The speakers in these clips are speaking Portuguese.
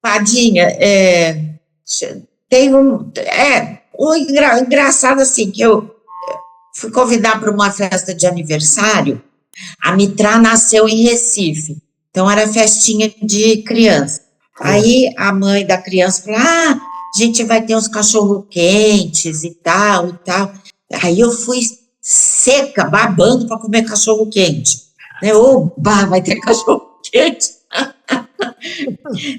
Padinha, tem engraçado assim, que eu fui convidar para uma festa de aniversário. A Mitra nasceu em Recife, então era festinha de criança. Aí a mãe da criança falou, a gente vai ter uns cachorro-quentes e tal, e tal. Aí eu fui seca, babando para comer cachorro-quente. Né? Oba, vai ter cachorro-quente.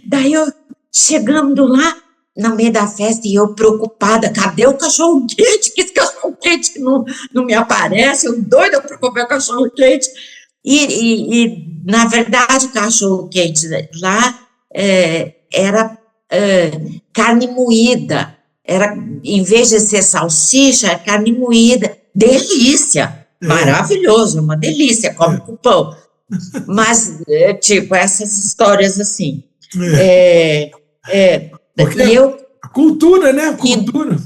Daí eu, chegando lá, no meio da festa, e eu preocupada, cadê o cachorro-quente? Que esse cachorro-quente não me aparece, eu doida para comer cachorro-quente. E, na verdade, o cachorro-quente lá era carne moída, em vez de ser salsicha, era carne moída, delícia, maravilhoso, uma delícia, come com pão. Mas, tipo, essas histórias assim. Porque eu, a cultura, né? Cultura.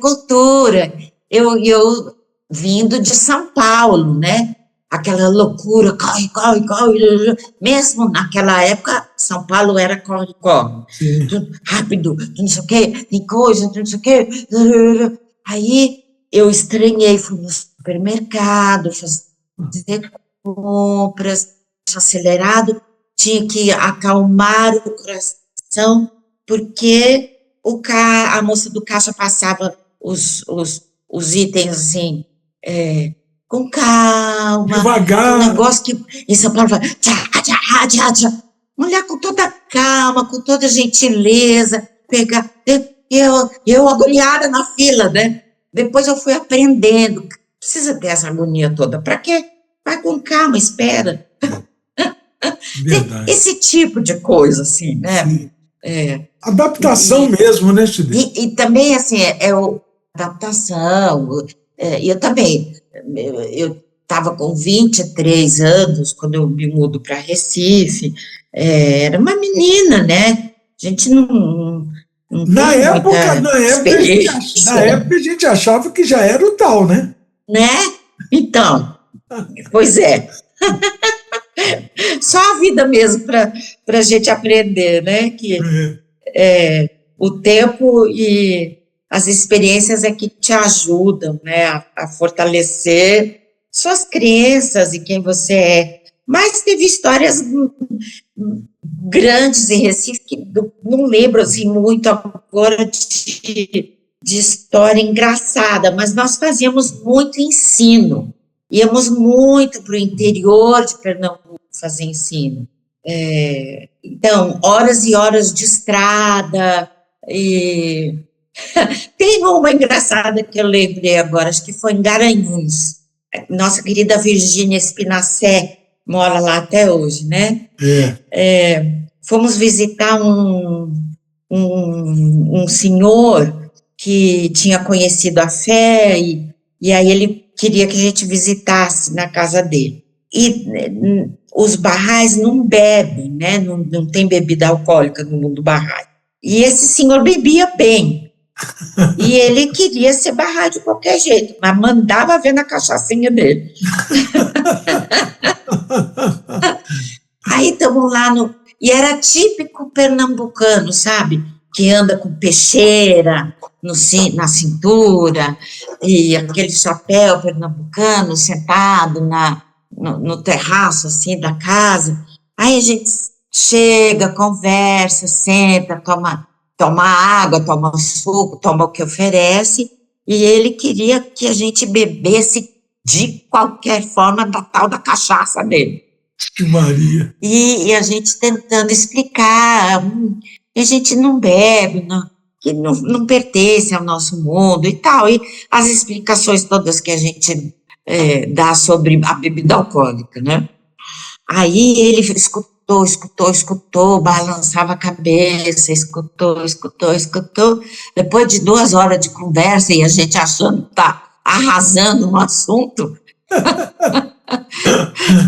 Cultura. Eu vindo de São Paulo, né? Aquela loucura, corre. Mesmo naquela época, São Paulo era corre. Tudo rápido, não sei o quê, tem coisa, não sei o quê. Aí eu estranhei, fui no supermercado, fazer compras, acelerado, tinha que acalmar o coração, porque a moça do caixa passava os itens assim, com calma, devagar. Um negócio que em São Paulo fala, tchá. Mulher com toda calma, com toda gentileza, pegar, eu agoniada na fila, né? Depois eu fui aprendendo, precisa ter essa agonia toda, para quê? Vai com calma, espera. Esse tipo de coisa, assim, né? Adaptação mesmo, né, Chide? E também, assim, adaptação. Eu também, eu estava com 23 anos, quando eu me mudo para Recife, era uma menina, né? A gente não na época a gente achava que já era o tal, né? Né? Então, pois é. Só a vida mesmo para a gente aprender, né? Que o tempo e as experiências é que te ajudam, né? A fortalecer suas crenças e quem você é. Mas teve histórias grandes em Recife, que não lembro assim muito agora de história engraçada, mas nós fazíamos muito ensino. Íamos muito para o interior de Pernambuco fazer ensino. Então, horas e horas de estrada. E tem uma engraçada que eu lembrei agora, acho que foi em Garanhuns. Nossa querida Virgínia Espinacé mora lá até hoje, né? Fomos visitar um senhor que tinha conhecido a fé e aí ele queria que a gente visitasse na casa dele. E os barrais não bebem, né? Não tem bebida alcoólica no mundo barrai. E esse senhor bebia bem. E ele queria ser barrai de qualquer jeito, mas mandava ver na cachaçinha dele. Aí estamos lá e era típico pernambucano, sabe? Que anda com peixeira na cintura, e aquele chapéu pernambucano sentado no terraço, assim, da casa. Aí a gente chega, conversa, senta, toma água, toma suco, toma o que oferece, e ele queria que a gente bebesse de qualquer forma da tal da cachaça dele. Que Maria! E a gente tentando explicar, a gente não bebe, que não pertence ao nosso mundo e tal, e as explicações todas que a gente dá sobre a bebida alcoólica, né? Aí ele escutou, balançava a cabeça, escutou. Depois de 2 horas de conversa e a gente achando que tá arrasando no assunto,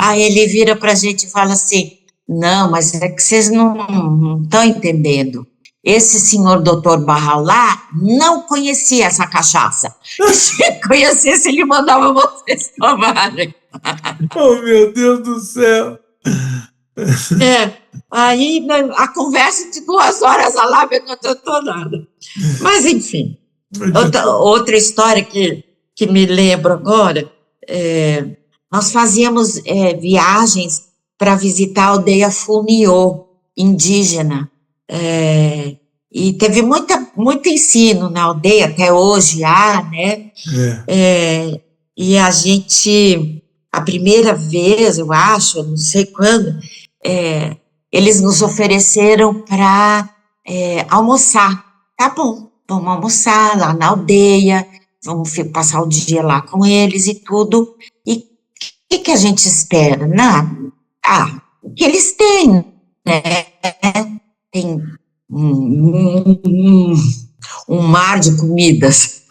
aí ele vira pra gente e fala assim, não, mas é que vocês não estão entendendo. Esse senhor doutor Barral lá não conhecia essa cachaça. Se conhecesse, ele mandava vocês tomarem. Oh, meu Deus do céu! Aí a conversa de 2 horas a lá não adiantou nada. Mas, enfim, outra história que me lembro agora, nós fazíamos viagens para visitar a aldeia Funiô, indígena, e teve muito ensino na aldeia, até hoje há, né? E a primeira vez, eu acho, não sei quando, eles nos ofereceram para almoçar. Tá bom, vamos almoçar lá na aldeia, vamos passar o dia lá com eles e tudo. E o que a gente espera? O que eles têm, né? Tem um mar de comidas.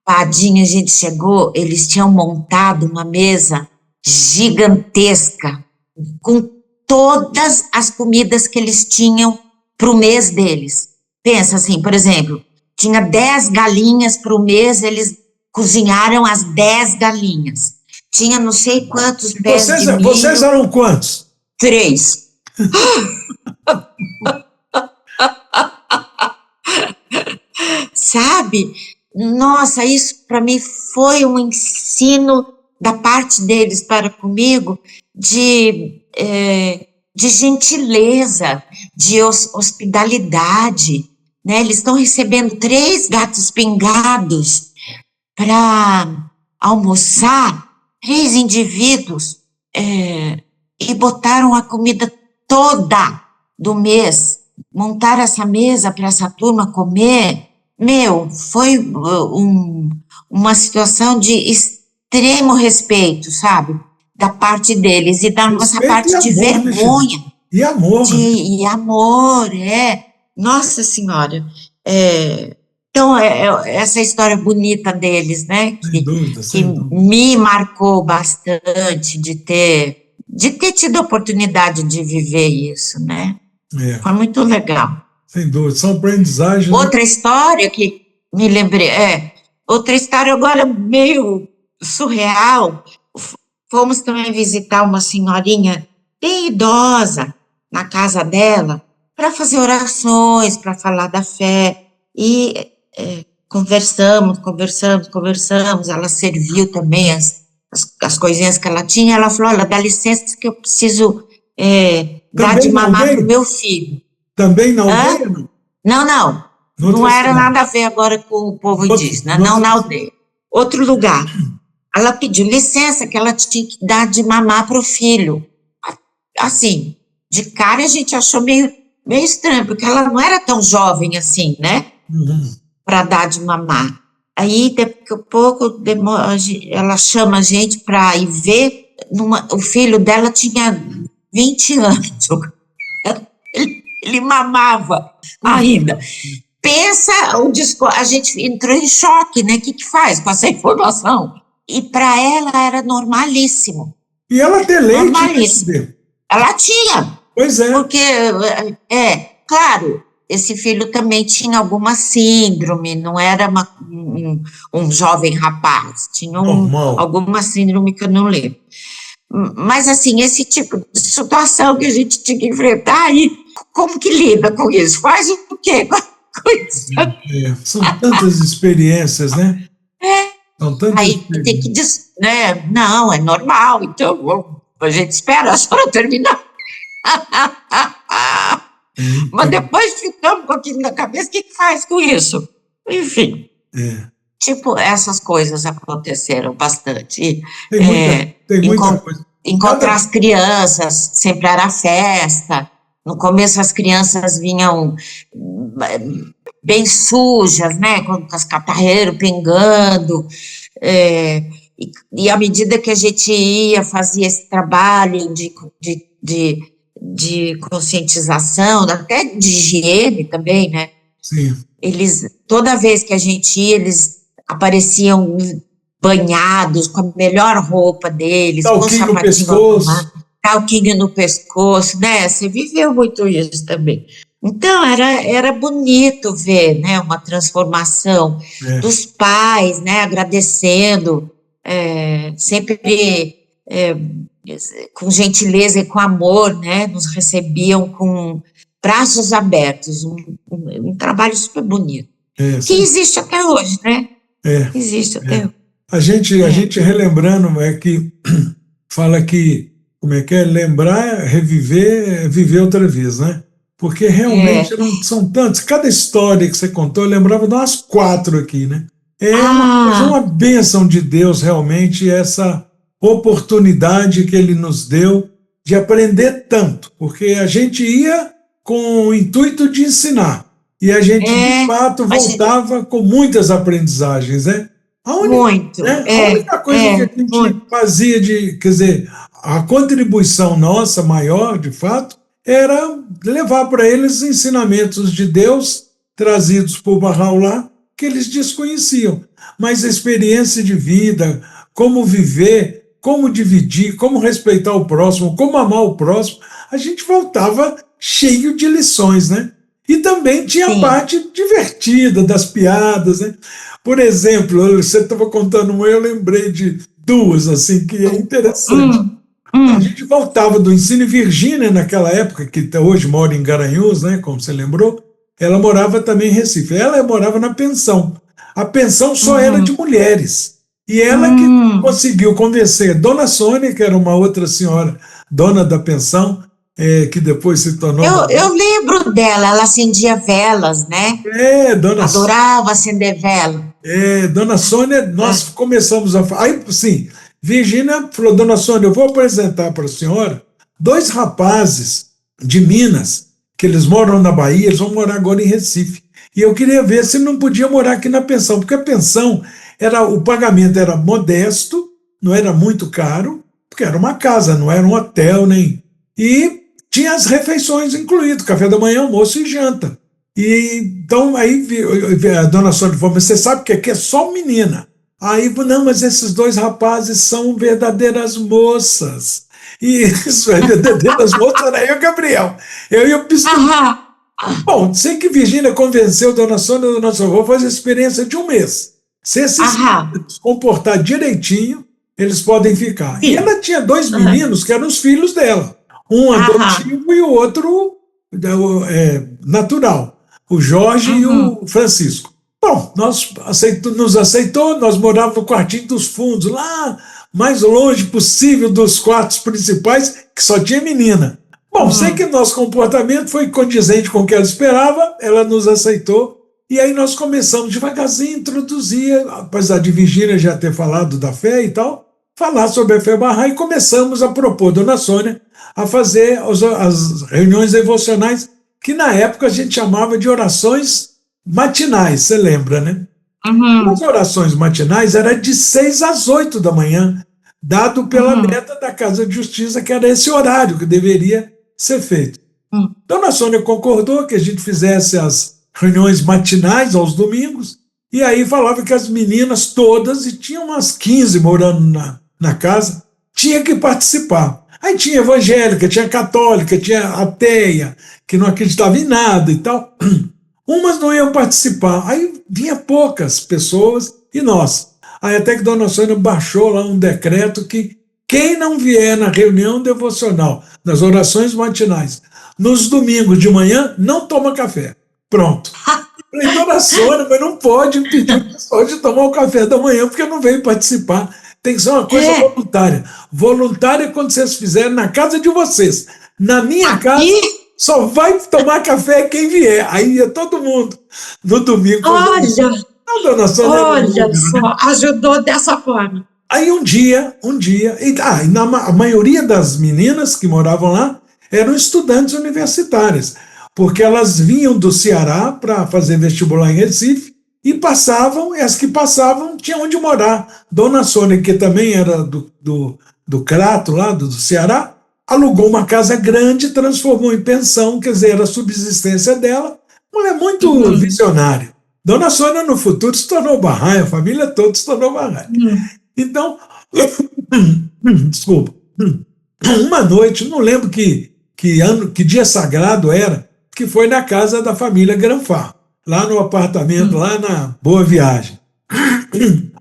Tadinha, a gente chegou, eles tinham montado uma mesa gigantesca com todas as comidas que eles tinham para o mês deles. Pensa assim, por exemplo, tinha 10 galinhas para o mês, eles cozinharam as 10 galinhas. Tinha não sei quantos pés de milho. Vocês eram quantos? 3. Sabe? Nossa, isso para mim foi um ensino da parte deles para comigo de gentileza, de hospitalidade, né? Eles estão recebendo 3 gatos pingados para almoçar, 3 indivíduos, e botaram a comida toda do mês, montaram essa mesa para essa turma comer. Foi uma situação de extremo respeito, sabe? Da parte deles e da nossa parte de vergonha. E amor. E amor, Nossa Senhora. Então, essa história bonita deles, né? Sem dúvida. Que me marcou bastante de ter tido a oportunidade de viver isso, né? Foi muito legal. Sem dúvida, são aprendizagens. Outra história que me lembrei, outra história agora meio surreal, fomos também visitar uma senhorinha bem idosa na casa dela, para fazer orações, para falar da fé, e conversamos, ela serviu também as coisinhas que ela tinha, ela falou, olha, dá licença que eu preciso dar de mamar para o meu filho. Também na aldeia? Não era nada a ver agora com o povo indígena, não na aldeia. Outro lugar. Ela pediu licença que ela tinha que dar de mamar para o filho. Assim, de cara a gente achou meio estranho, porque ela não era tão jovem assim, né? Para dar de mamar. Aí, daqui a pouco, ela chama a gente para ir ver, o filho dela tinha 20 anos. Ele mamava ainda. Pensa, a gente entrou em choque, né? O que faz com essa informação? E para ela era normalíssimo. E ela tem leite? Normalíssimo. Ela tinha. Pois é. Porque, claro, esse filho também tinha alguma síndrome, não era um jovem rapaz, tinha alguma síndrome que eu não lembro. Mas, assim, esse tipo de situação que a gente tinha que enfrentar, aí, como que lida com isso? Faz o quê com isso? São tantas experiências, né? São tantas aí tem que dizer, né? Não, é normal, então a gente espera a senhora terminar. Mas depois ficamos com aquilo na cabeça, o que faz com isso? Enfim. Tipo, essas coisas aconteceram bastante. Tem muita coisa. Encontrar as crianças, sempre era festa. No começo as crianças vinham bem sujas, né, com os catarreiros pingando. E à medida que a gente fazia esse trabalho de conscientização, até de higiene também, né? Sim. Toda vez que a gente ia, eles apareciam banhados, com a melhor roupa deles, talquinho com no pescoço. Talquinho no pescoço, né? Você viveu muito isso também. Então, era bonito ver, né, uma transformação dos pais, né, agradecendo, sempre com gentileza e com amor, né, nos recebiam com braços abertos, um trabalho super bonito, que existe até hoje, né? Existe até hoje. A gente relembrando, que fala que, como é que é? Lembrar, reviver, viver outra vez, né? Porque realmente não são tantos. Cada história que você contou, eu lembrava de umas 4 aqui, né? Uma bênção de Deus, realmente, essa oportunidade que Ele nos deu de aprender tanto, porque a gente ia com o intuito de ensinar, e a gente, de fato, voltava com muitas aprendizagens, né? A única coisa que a gente fazia quer dizer, a contribuição nossa maior, de fato, era levar para eles os ensinamentos de Deus trazidos por Bahá'u'lláh, que eles desconheciam. Mas a experiência de vida, como viver, como dividir, como respeitar o próximo, como amar o próximo, a gente voltava cheio de lições, né? E também tinha a parte divertida das piadas, né? Por exemplo, você estava contando uma, eu lembrei de 2, assim, que é interessante. A gente voltava do ensino, e Virgínia, naquela época, que hoje mora em Garanhuns, né, como você lembrou, ela morava também em Recife. Ela morava na pensão. A pensão só era de mulheres. E ela que conseguiu convencer Dona Sônia, que era uma outra senhora, dona da pensão, que depois se tornou... Eu lembro dela, ela acendia velas, né? Adorava acender vela. Dona Sônia, nós começamos a... Aí, sim, Virgínia falou, Dona Sônia, eu vou apresentar para a senhora 2 rapazes de Minas, que eles moram na Bahia, eles vão morar agora em Recife. E eu queria ver se não podia morar aqui na pensão, porque a pensão, o pagamento era modesto, não era muito caro, porque era uma casa, não era um hotel, nem... E tinha as refeições incluídas, café da manhã, almoço e janta. E então aí a Dona Sônia falou, mas você sabe que aqui é só menina. Aí, não, mas esses 2 rapazes são verdadeiras moças. E isso, verdadeiras moças, era eu e o Gabriel. Eu e o Pistola. Bom, sei que Virgínia convenceu Dona Sônia e Dona Sônia, vou fazer a experiência de 1 mês. Se esses se comportar direitinho, eles podem ficar. Sim. E ela tinha 2 meninos que eram os filhos dela. Um adotivo e o outro natural. O Jorge e o Francisco. Bom, nos aceitou, nós morávamos no quartinho dos fundos, lá mais longe possível dos quartos principais, que só tinha menina. Bom, sei que nosso comportamento foi condizente com o que ela esperava, ela nos aceitou, e aí nós começamos devagarzinho a introduzir, apesar de Virgínia já ter falado da fé e tal, falar sobre a fé Bahá'í, e começamos a propor, Dona Sônia, a fazer as reuniões devocionais, que na época a gente chamava de orações matinais, você lembra, né? As orações matinais eram de 6 às 8 da manhã, dado pela meta da Casa de Justiça, que era esse horário que deveria ser feito. Dona Sônia concordou que a gente fizesse as reuniões matinais aos domingos, e aí falava que as meninas todas, e tinha umas 15 morando na casa, tinha que participar. Aí tinha evangélica, tinha católica, tinha ateia, que não acreditava em nada e tal. Umas não iam participar. Aí vinha poucas pessoas e nós. Aí até que Dona Sônia baixou lá um decreto que quem não vier na reunião devocional, nas orações matinais, nos domingos de manhã, não toma café. Pronto. Falei, Dona Sônia, mas não pode impedir o pessoal de tomar o café da manhã porque não veio participar. Tem que ser uma coisa voluntária. Voluntária quando vocês fizerem na casa de vocês. Na minha casa, só vai tomar café quem vier. Aí ia todo mundo no domingo. Olha só, ajudou dessa forma. Aí um dia, a maioria das meninas que moravam lá eram estudantes universitárias, porque elas vinham do Ceará para fazer vestibular em Recife, e passavam, e as que passavam tinham onde morar. Dona Sônia, que também era do Crato, lá do Ceará, alugou uma casa grande, transformou em pensão, quer dizer, era a subsistência dela. Mulher muito visionária. Dona Sônia, no futuro, se tornou Bahá'í, a família toda se tornou Bahá'í. Então, desculpa, uma noite, não lembro que dia sagrado era, que foi na casa da família Granfar, lá no apartamento, lá na Boa Viagem.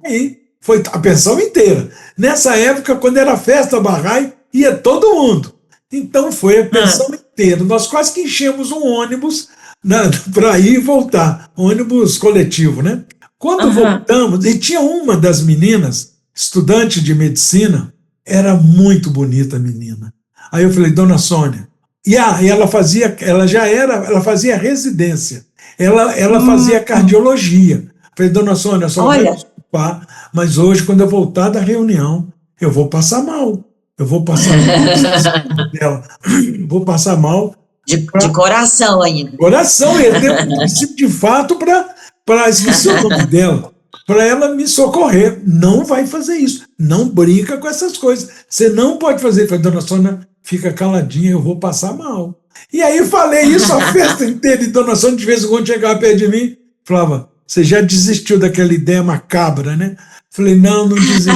Aí foi a pensão inteira. Nessa época, quando era festa Bahá'í, ia todo mundo. Então foi a pensão inteira. Nós quase que enchemos um ônibus para ir e voltar, ônibus coletivo, né? Quando voltamos, e tinha uma das meninas, estudante de medicina, era muito bonita a menina. Aí eu falei, dona Sônia, e ela fazia residência, ela fazia cardiologia. Falei, dona Sônia, só vai me desculpar, mas hoje, quando eu voltar da reunião, eu vou passar mal. Eu vou passar mal dela. Vou passar mal. De coração ainda. Coração, ele deu um princípio de fato para esquecer o nome dela, para ela me socorrer. Não vai fazer isso. Não brinca com essas coisas. Você não pode fazer. Eu falei, dona Sônia, fica caladinha, eu vou passar mal. E aí falei isso a festa inteira, e dona Sônia de vez em quando chegava perto de mim, falava, você já desistiu daquela ideia macabra, né? Falei, não desisti.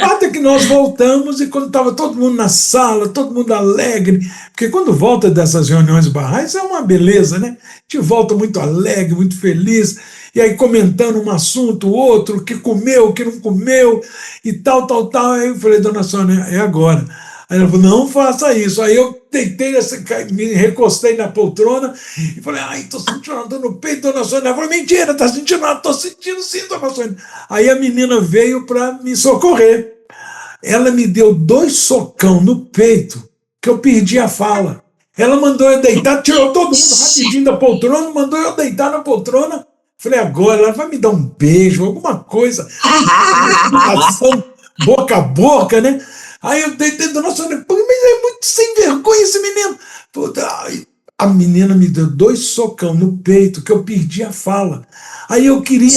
Até que nós voltamos, e quando estava todo mundo na sala, todo mundo alegre, porque quando volta dessas reuniões barrais é uma beleza, né? A gente volta muito alegre, muito feliz, e aí comentando um assunto, outro, que comeu, que não comeu, e tal. Aí eu falei, dona Sônia, é agora. Aí ela falou, não faça isso. Aí eu deitei, me recostei na poltrona e falei, tô sentindo uma dor no peito, dona Sônia. Ela falou, mentira, tá sentindo nada? Tô sentindo sim, dona Sônia. Aí a menina veio para me socorrer. Ela me deu 2 socão no peito que eu perdi a fala. Ela mandou eu deitar, tirou todo mundo rapidinho da poltrona, mandou eu deitar na poltrona. Falei, agora ela vai me dar um beijo, alguma coisa. Boca a boca, né? Aí eu deitei, dona Sônia, mas é muito sem vergonha esse menino. A menina me deu 2 socão no peito que eu perdi a fala. Aí eu queria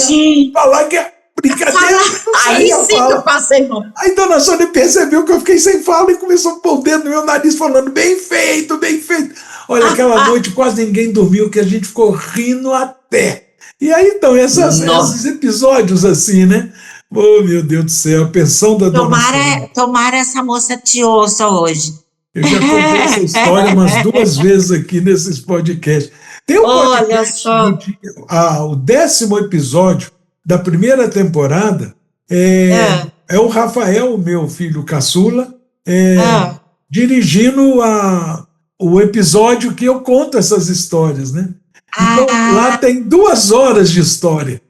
falar que é brincadeira. Aí sim que eu passei mal. Aí dona Sônia percebeu que eu fiquei sem fala e começou a pôr o dedo no meu nariz falando, bem feito, bem feito. Olha, aquela noite quase ninguém dormiu, que a gente ficou rindo até. E aí então, esses episódios assim, né? Oh, meu Deus do céu, a pensão da dona Sônia. Tomara essa moça te ouça hoje. Eu já contei essa história umas 2 vezes aqui nesses podcasts. Tem um podcast, o 10º episódio da primeira temporada, é o Rafael, meu filho caçula, dirigindo o episódio que eu conto essas histórias, né? Então, lá tem 2 horas de história.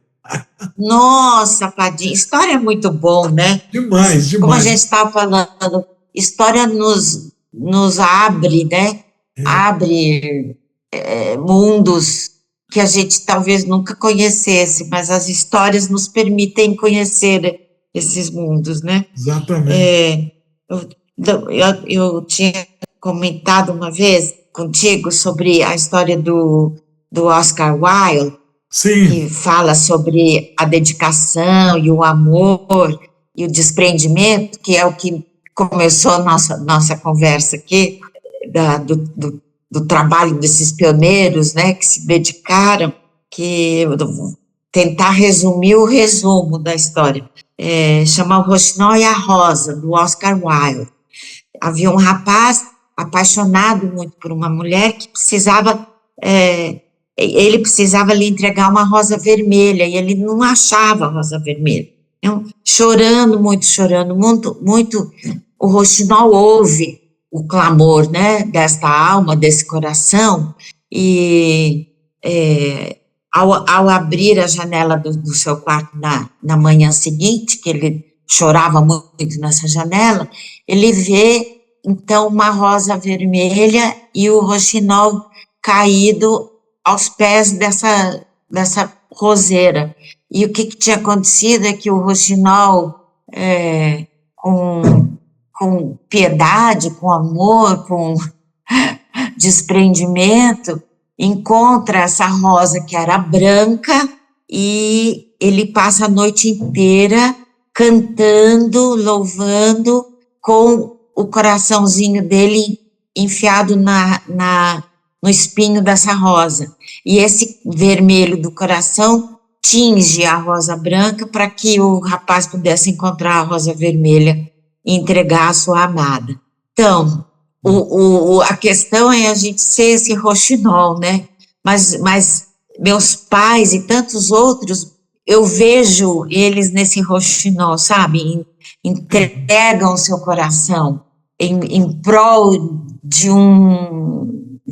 Nossa, Padinho, história é muito bom, né? Demais. Como a gente estava falando, história nos abre, né? Abre mundos que a gente talvez nunca conhecesse, mas as histórias nos permitem conhecer esses mundos, né? Exatamente. Eu tinha comentado uma vez contigo sobre a história do Oscar Wilde, Sim. que fala sobre a dedicação e o amor e o desprendimento, que é o que começou a nossa conversa aqui, do trabalho desses pioneiros, né, que se dedicaram, que eu vou tentar resumir o resumo da história. Chama O Rouxinol e a Rosa, do Oscar Wilde. Havia um rapaz apaixonado muito por uma mulher que precisava... ele precisava lhe entregar uma rosa vermelha, e ele não achava a rosa vermelha. Então, chorando muito, muito, o Rouxinol ouve o clamor, né, desta alma, desse coração, e ao abrir a janela do seu quarto na manhã seguinte, que ele chorava muito nessa janela, ele vê, então, uma rosa vermelha e o Rouxinol caído aos pés dessa roseira. E o que tinha acontecido é que o Rouxinol, com piedade, com amor, com desprendimento, encontra essa rosa que era branca, e ele passa a noite inteira cantando, louvando, com o coraçãozinho dele enfiado no espinho dessa rosa. E esse vermelho do coração tinge a rosa branca para que o rapaz pudesse encontrar a rosa vermelha e entregar a sua amada. Então, a questão é a gente ser esse Rouxinol, né? Mas meus pais e tantos outros, eu vejo eles nesse Rouxinol, sabe? Entregam o seu coração. em prol de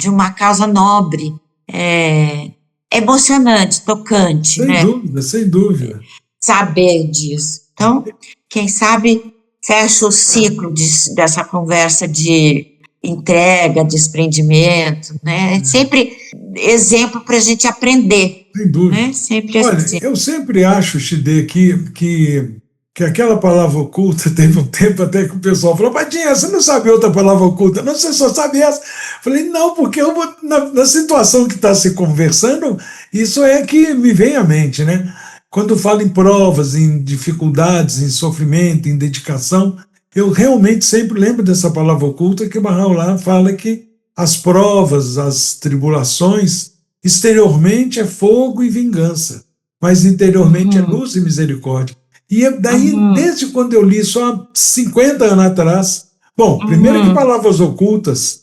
uma causa nobre. É emocionante, tocante, Sem né? dúvida, sem dúvida. Saber disso. Então, quem sabe fecha o ciclo dessa conversa de entrega, desprendimento, né? Sempre exemplo para a gente aprender, Sem dúvida. né? Sempre Olha, assim. eu sempre acho, Chide, que aquela palavra oculta, teve um tempo até que o pessoal falou, Padinha, você não sabe outra palavra oculta, não, você só sabe essa. Falei, não, porque na situação que está se conversando, isso é que me vem à mente, né? Quando falo em provas, em dificuldades, em sofrimento, em dedicação, eu realmente sempre lembro dessa palavra oculta que o Baha'u'lláh fala que as provas, as tribulações, exteriormente é fogo e vingança, mas interiormente é Uhum, luz e misericórdia. E daí, uhum, desde quando eu li isso há 50 anos atrás, bom, primeiro que uhum. Palavras Ocultas,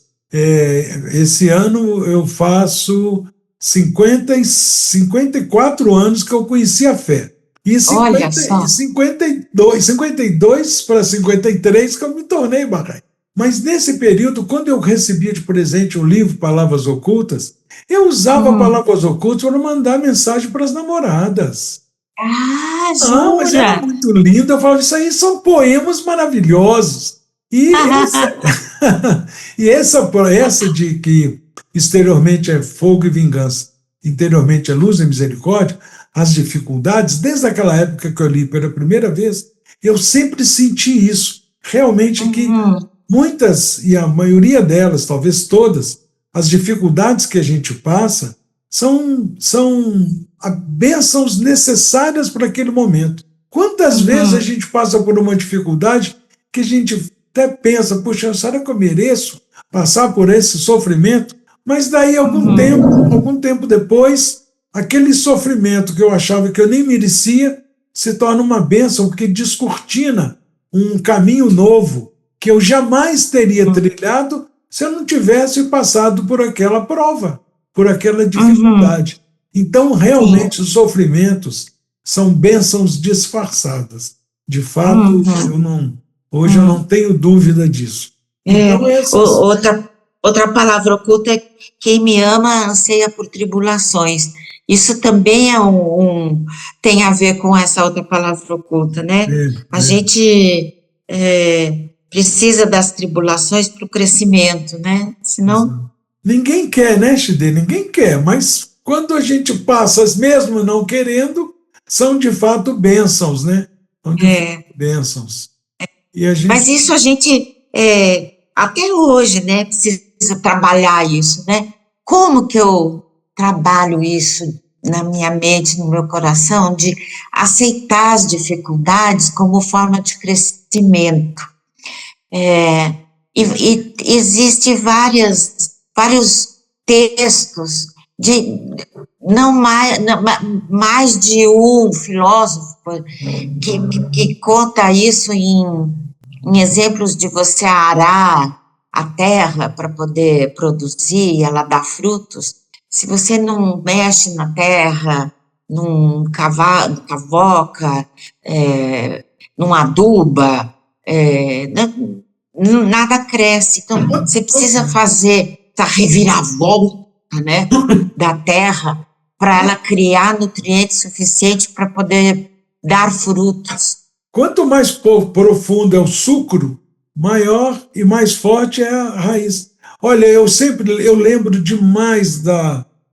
esse ano eu faço 54 anos que eu conheci a fé. E Olha 52 para 53 que eu me tornei Bahá'í. Mas nesse período, quando eu recebia de presente o livro Palavras Ocultas, eu usava Uhum. Palavras Ocultas para mandar mensagem para as namoradas. Ah, Ah, mas era jura? muito lindo. Eu falava, isso aí são poemas maravilhosos. E essa de que exteriormente é fogo e vingança, interiormente é luz e misericórdia, as dificuldades, desde aquela época que eu li pela primeira vez, eu sempre senti isso. Realmente que Uhum, muitas, e a maioria delas, talvez todas, as dificuldades que a gente passa são bênçãos necessárias para aquele momento. Quantas vezes a uhum, gente passa por uma dificuldade que a gente até pensa, puxa, será que eu mereço passar por esse sofrimento? Mas daí, uhum, algum tempo depois, aquele sofrimento que eu achava que eu nem merecia se torna uma bênção, porque descortina um caminho novo que eu jamais teria trilhado se eu não tivesse passado por aquela prova, por aquela uhum. dificuldade. Então, Sim. realmente, os sofrimentos são bênçãos disfarçadas. De fato, Uhum, hoje eu não uhum. tenho dúvida disso. É, Então, essas. outra palavra oculta é quem me ama anseia por tribulações. Isso também tem a ver com essa outra palavra oculta, né? A É. gente precisa das tribulações para o crescimento, né? Senão, Exato. Ninguém quer, né, Chide? Ninguém quer, mas quando a gente passa, mesmo não querendo, são de fato bênçãos, né? São de fato é, bênçãos. E a mas gente. isso a gente, até hoje, né, precisa trabalhar isso, né? Como que eu trabalho isso na minha mente, no meu coração, de aceitar as dificuldades como forma de crescimento? É, e existe vários textos de mais de um filósofo que conta isso em exemplos de você arar a terra para poder produzir e ela dar frutos. Se você não mexe na terra, não cavoca, não aduba, nada cresce. Então, você precisa fazer essa reviravolta, né, da terra para ela criar nutrientes suficientes para poder dar frutos. Quanto mais profundo é o sucro, maior e mais forte é a raiz. Olha, eu lembro demais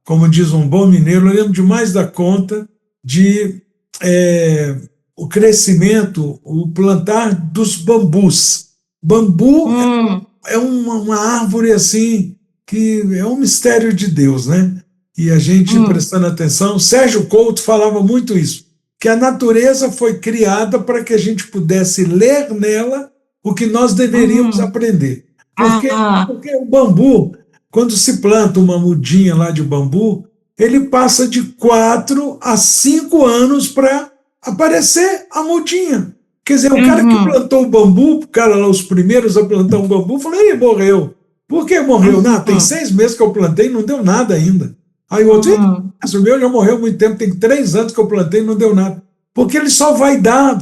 como diz um bom mineiro, eu lembro demais da conta de é, o crescimento, o plantar dos bambus. Bambu Hum, é uma árvore assim que é um mistério de Deus, né? E a gente hum, prestando atenção, Sérgio Couto falava muito isso, que a natureza foi criada para que a gente pudesse ler nela o que nós deveríamos hum. aprender. Ah, Porque o bambu, quando se planta uma mudinha lá de bambu, ele passa de 4 a 5 anos para aparecer a mudinha. Quer dizer, o cara que uhum, plantou o bambu, o cara lá, os primeiros a plantar um bambu, falou, ele morreu. Por que morreu? Não, tem uhum, 6 meses que eu plantei e não deu nada ainda. Aí o outro, uhum, o meu já morreu há muito tempo, tem 3 anos que eu plantei e não deu nada. Porque ele só vai dar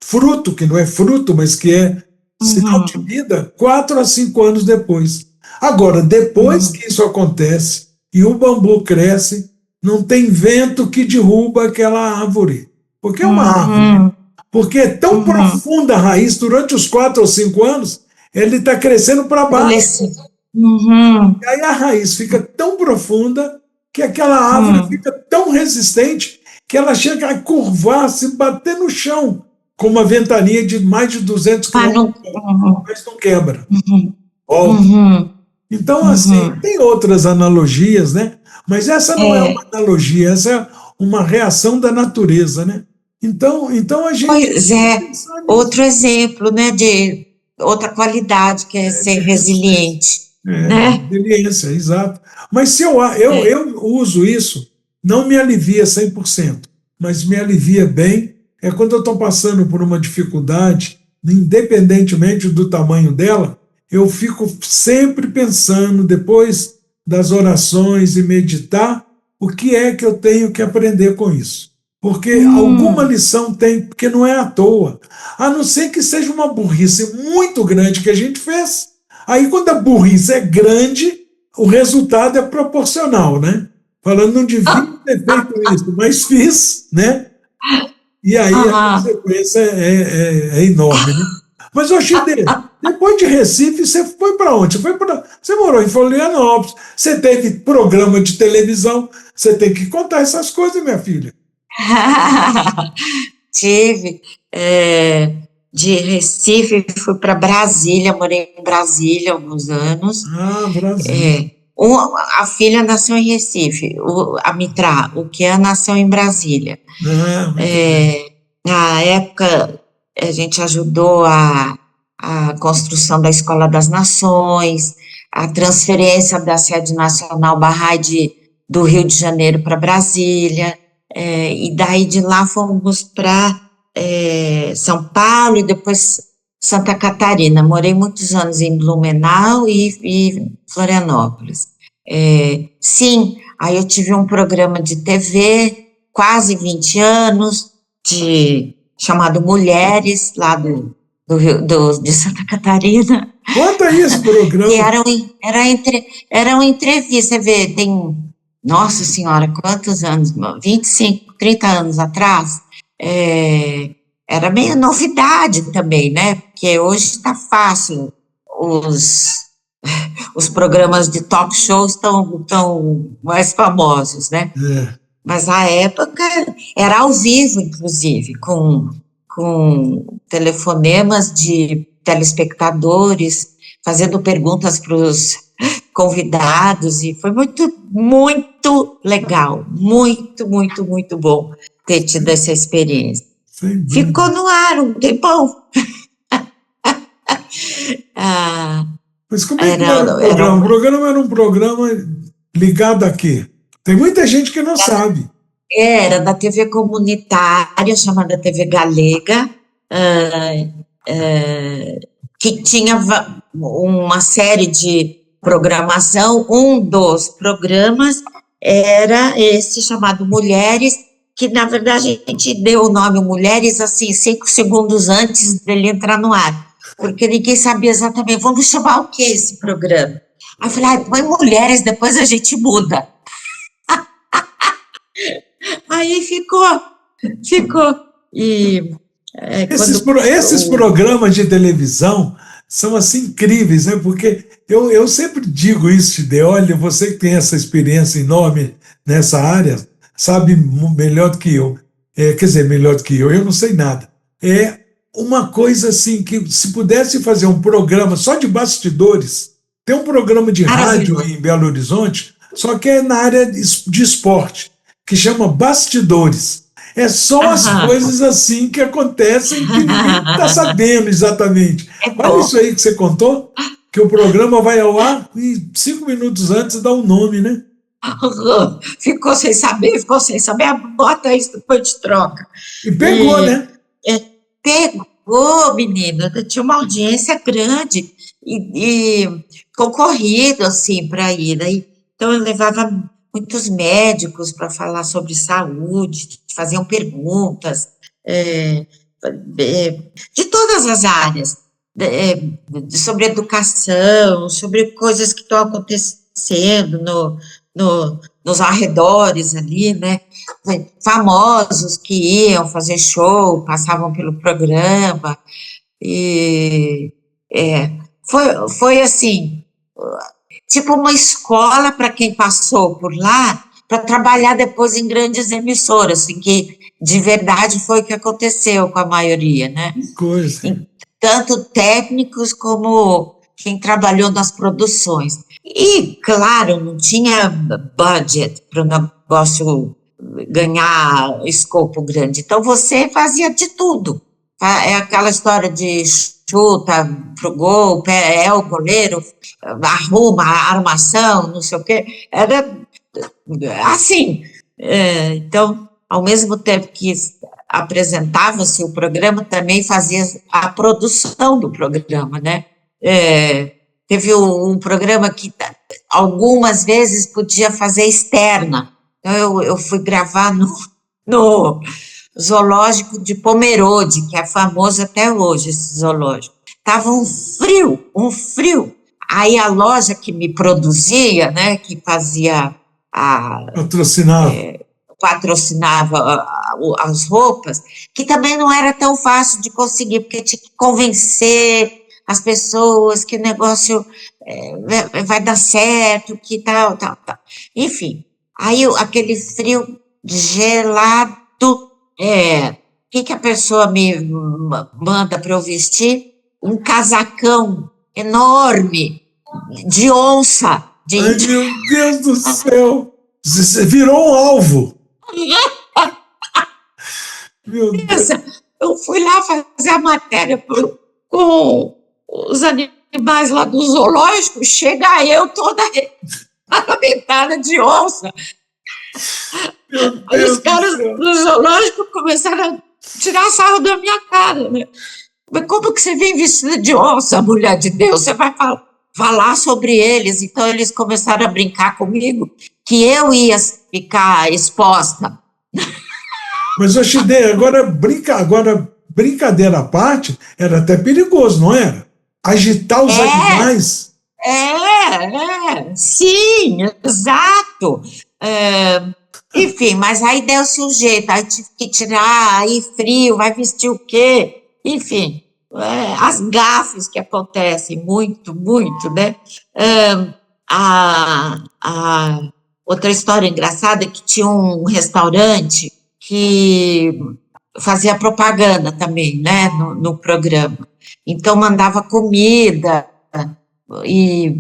fruto, que não é fruto, mas que é sinal de vida 4 a 5 anos depois. Agora, depois que isso acontece e o bambu cresce, não tem vento que derruba aquela árvore, porque é uma árvore. Porque é tão profunda a raiz, durante os 4 ou 5 anos, ele está crescendo para baixo. E aí a raiz fica tão profunda que aquela árvore fica tão resistente que ela chega a curvar, se bater no chão, com uma ventania de mais de 200 quilômetros, mas não quebra. Então, assim, tem outras analogias, né? Mas essa não é uma analogia, essa é uma reação da natureza, né? Então a gente... Pois é, outro exemplo, né, de outra qualidade, que é ser resiliente, né? Resiliência, exato. Mas se eu uso isso, não me alivia 100%, mas me alivia bem, é quando eu estou passando por uma dificuldade, independentemente do tamanho dela, eu fico sempre pensando, depois das orações e meditar, o que é que eu tenho que aprender com isso. Porque alguma lição tem, porque não é à toa. A não ser que seja uma burrice muito grande que a gente fez. Aí, quando a burrice é grande, o resultado é proporcional, né? Falando, não devia ter feito isso, mas fiz, né? E aí a consequência é enorme, né? Mas, Oxide, depois de Recife, você foi para onde? Você morou em Florianópolis, você teve programa de televisão, você tem que contar essas coisas, minha filha. Tive. De Recife, fui para Brasília, morei em Brasília há alguns anos. Brasil. A filha nasceu em Recife, a Mitra, o que nasceu em Brasília. Na época, a gente ajudou a construção da Escola das Nações, a transferência da sede nacional Bahá'í do Rio de Janeiro para Brasília, e daí de lá fomos para São Paulo e depois Santa Catarina. Morei muitos anos em Blumenau e Florianópolis. Sim, aí eu tive um programa de TV, quase 20 anos, chamado Mulheres, lá de Santa Catarina. Conta isso, programa. E eram entrevistas, você vê, nossa senhora, quantos anos, 25, 30 anos atrás, era meio novidade também, né? Porque hoje está fácil, os programas de talk shows estão mais famosos, né? Mas a época era ao vivo, inclusive, com telefonemas de telespectadores, fazendo perguntas para os convidados, e foi muito, muito legal, muito, muito, muito bom ter tido essa experiência. Ficou no ar um tempão. Mas como é que era o programa? O programa era um programa ligado a quê? Tem muita gente que não sabe. Era da TV comunitária, chamada TV Galega, que tinha uma série de programação. Um dos programas era esse chamado Mulheres, que na verdade a gente deu o nome Mulheres assim 5 segundos antes dele entrar no ar, porque ninguém sabia exatamente, vamos chamar o que esse programa? Aí eu falei, põe Mulheres, depois a gente muda. Aí ficou. E esses programas de televisão são assim incríveis, né? Porque eu sempre digo isso, Chide, olha, você que tem essa experiência enorme nessa área, sabe melhor do que eu. Quer dizer, melhor do que eu não sei nada. É uma coisa assim, que se pudesse fazer um programa só de bastidores, tem um programa de rádio em Belo Horizonte, só que é na área de esporte, que chama Bastidores. É só as coisas assim que acontecem que ninguém está sabendo exatamente. Olha isso aí que você contou, que o programa vai ao ar e 5 minutos antes dá um nome, né? Ficou sem saber, bota isso, depois de troca. E pegou, né? Pegou, menino, tinha uma audiência grande e concorrido, assim, para ir. Daí, então, eu levava muitos médicos para falar sobre saúde, faziam perguntas de todas as áreas. sobre educação, sobre coisas que estão acontecendo nos arredores ali, né? Famosos que iam fazer show, passavam pelo programa, e foi assim, tipo uma escola para quem passou por lá, para trabalhar depois em grandes emissoras, assim, que de verdade foi o que aconteceu com a maioria, né? Que coisa. Tanto técnicos como quem trabalhou nas produções. E, claro, não tinha budget para o negócio ganhar escopo grande. Então, você fazia de tudo. É aquela história de chuta pro gol, é o goleiro, arruma a armação, não sei o quê. Era assim. Então, ao mesmo tempo que apresentava-se o programa, também fazia a produção do programa, né? Teve um programa que algumas vezes podia fazer externa. Então, eu fui gravar no zoológico de Pomerode, que é famoso até hoje, esse zoológico. Tava um frio. Aí a loja que me produzia, né, que fazia patrocinava as roupas, que também não era tão fácil de conseguir, porque tinha que convencer as pessoas que o negócio vai dar certo, que tal. Enfim, aí aquele frio gelado, o que a pessoa me manda para eu vestir? Um casacão enorme, de onça. Ai, meu Deus do céu! Você virou um alvo. Meu Deus. Eu fui lá fazer a matéria com os animais lá do zoológico, chega eu toda arrebentada de onça. Aí os caras do zoológico começaram a tirar sarro da minha cara, né? Mas como que você vem vestida de onça, mulher de Deus? Você vai falar sobre eles. Então eles começaram a brincar comigo que eu ia ficar exposta. Mas, Oxidê, agora brincadeira à parte, era até perigoso, não era? Agitar os animais. Sim, exato. Enfim, mas aí deu-se um jeito, aí tive que tirar, aí frio, vai vestir o quê? Enfim, as gafes que acontecem, muito, né? Outra história engraçada é que tinha um restaurante que fazia propaganda também, né, no programa. Então, mandava comida e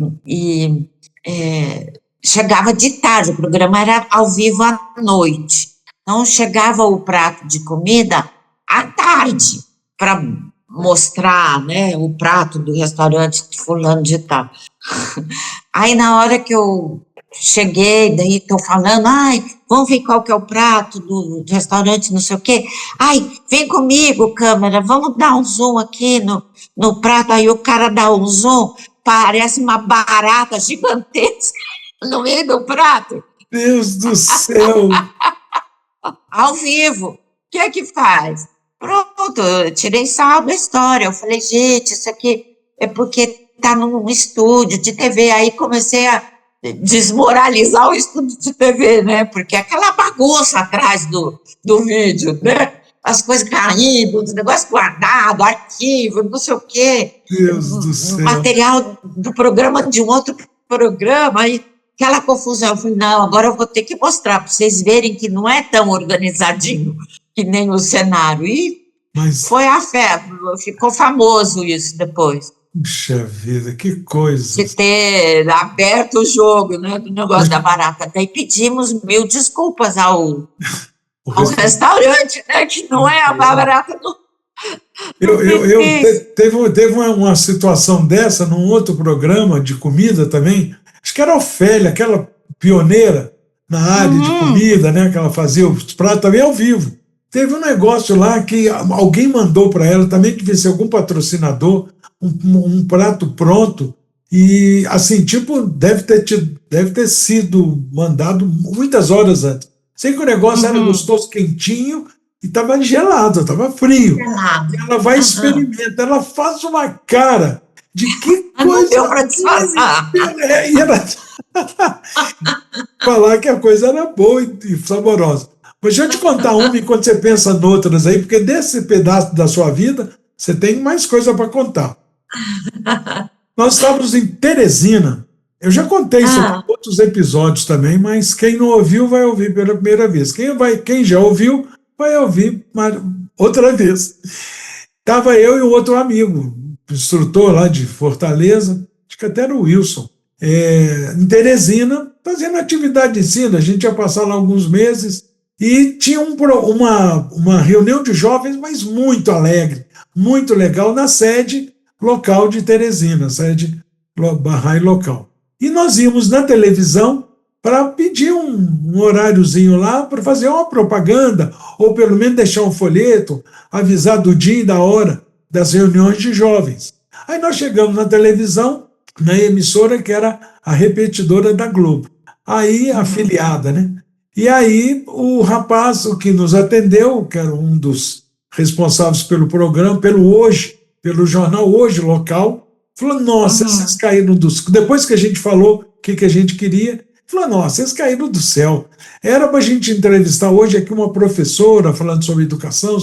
chegava de tarde, o programa era ao vivo à noite. Então, chegava o prato de comida à tarde, para mostrar, né, o prato do restaurante fulano de tal. Aí, na hora que eu cheguei, daí estou falando, vamos ver qual que é o prato do restaurante, não sei o quê. Vem comigo, câmera, vamos dar um zoom aqui no prato. Aí o cara dá um zoom, parece uma barata gigantesca no meio do prato. Deus do céu! Ao vivo. O que é que faz? Pronto, eu tirei sarro da história. Eu falei, gente, isso aqui é porque está num estúdio de TV. Aí comecei a desmoralizar o estúdio de TV, né? Porque aquela bagunça atrás do vídeo, né? As coisas caindo, os negócios guardados, arquivo, não sei o quê. Deus do céu. Material do programa de um outro programa, aí aquela confusão. Eu falei, não, agora eu vou ter que mostrar para vocês verem que não é tão organizadinho que nem o cenário. E foi a fé, ficou famoso isso depois. Puxa vida, que coisa. De ter aberto o jogo, né, do negócio da barata. Daí pedimos 1000 desculpas ao restaurante, né, que não é a barata do... Teve uma situação dessa num outro programa de comida também, acho que era a Ofélia, aquela pioneira na área de comida, né, que ela fazia os pratos também ao vivo. Teve um negócio lá que alguém mandou para ela, também devia ser algum patrocinador, um prato pronto, e assim, tipo, deve ter sido mandado muitas horas antes. Sei que o negócio era gostoso, quentinho, e estava gelado, estava frio. Gelado. Ela vai experimenta, ela faz uma cara de que Não deu coisa. para disfarçar. E ela falar que a coisa era boa e saborosa. Mas deixa eu te contar uma enquanto você pensa em outras aí, porque desse pedaço da sua vida, você tem mais coisa para contar. Nós estávamos em Teresina. Eu já contei isso em outros episódios também, mas quem não ouviu vai ouvir pela primeira vez. Quem já ouviu vai ouvir outra vez. Estava eu e um outro amigo, instrutor lá de Fortaleza, acho que até era o Wilson, em Teresina, fazendo atividade de ensino. A gente ia passar lá alguns meses e tinha uma reunião de jovens, mas muito alegre, muito legal, na sede local de Teresina, sede Bahá'í local. E nós íamos na televisão para pedir um horáriozinho lá para fazer uma propaganda, ou pelo menos deixar um folheto, avisar do dia e da hora das reuniões de jovens. Aí nós chegamos na televisão, na emissora que era a repetidora da Globo, aí afiliada, né? E aí o rapaz, o que nos atendeu, que era um dos responsáveis pelo programa, pelo jornal Hoje local, falou: nossa, vocês caíram dos... Depois que a gente falou o que a gente queria, falou: nossa, vocês caíram do céu. Era para a gente entrevistar hoje aqui uma professora falando sobre educação,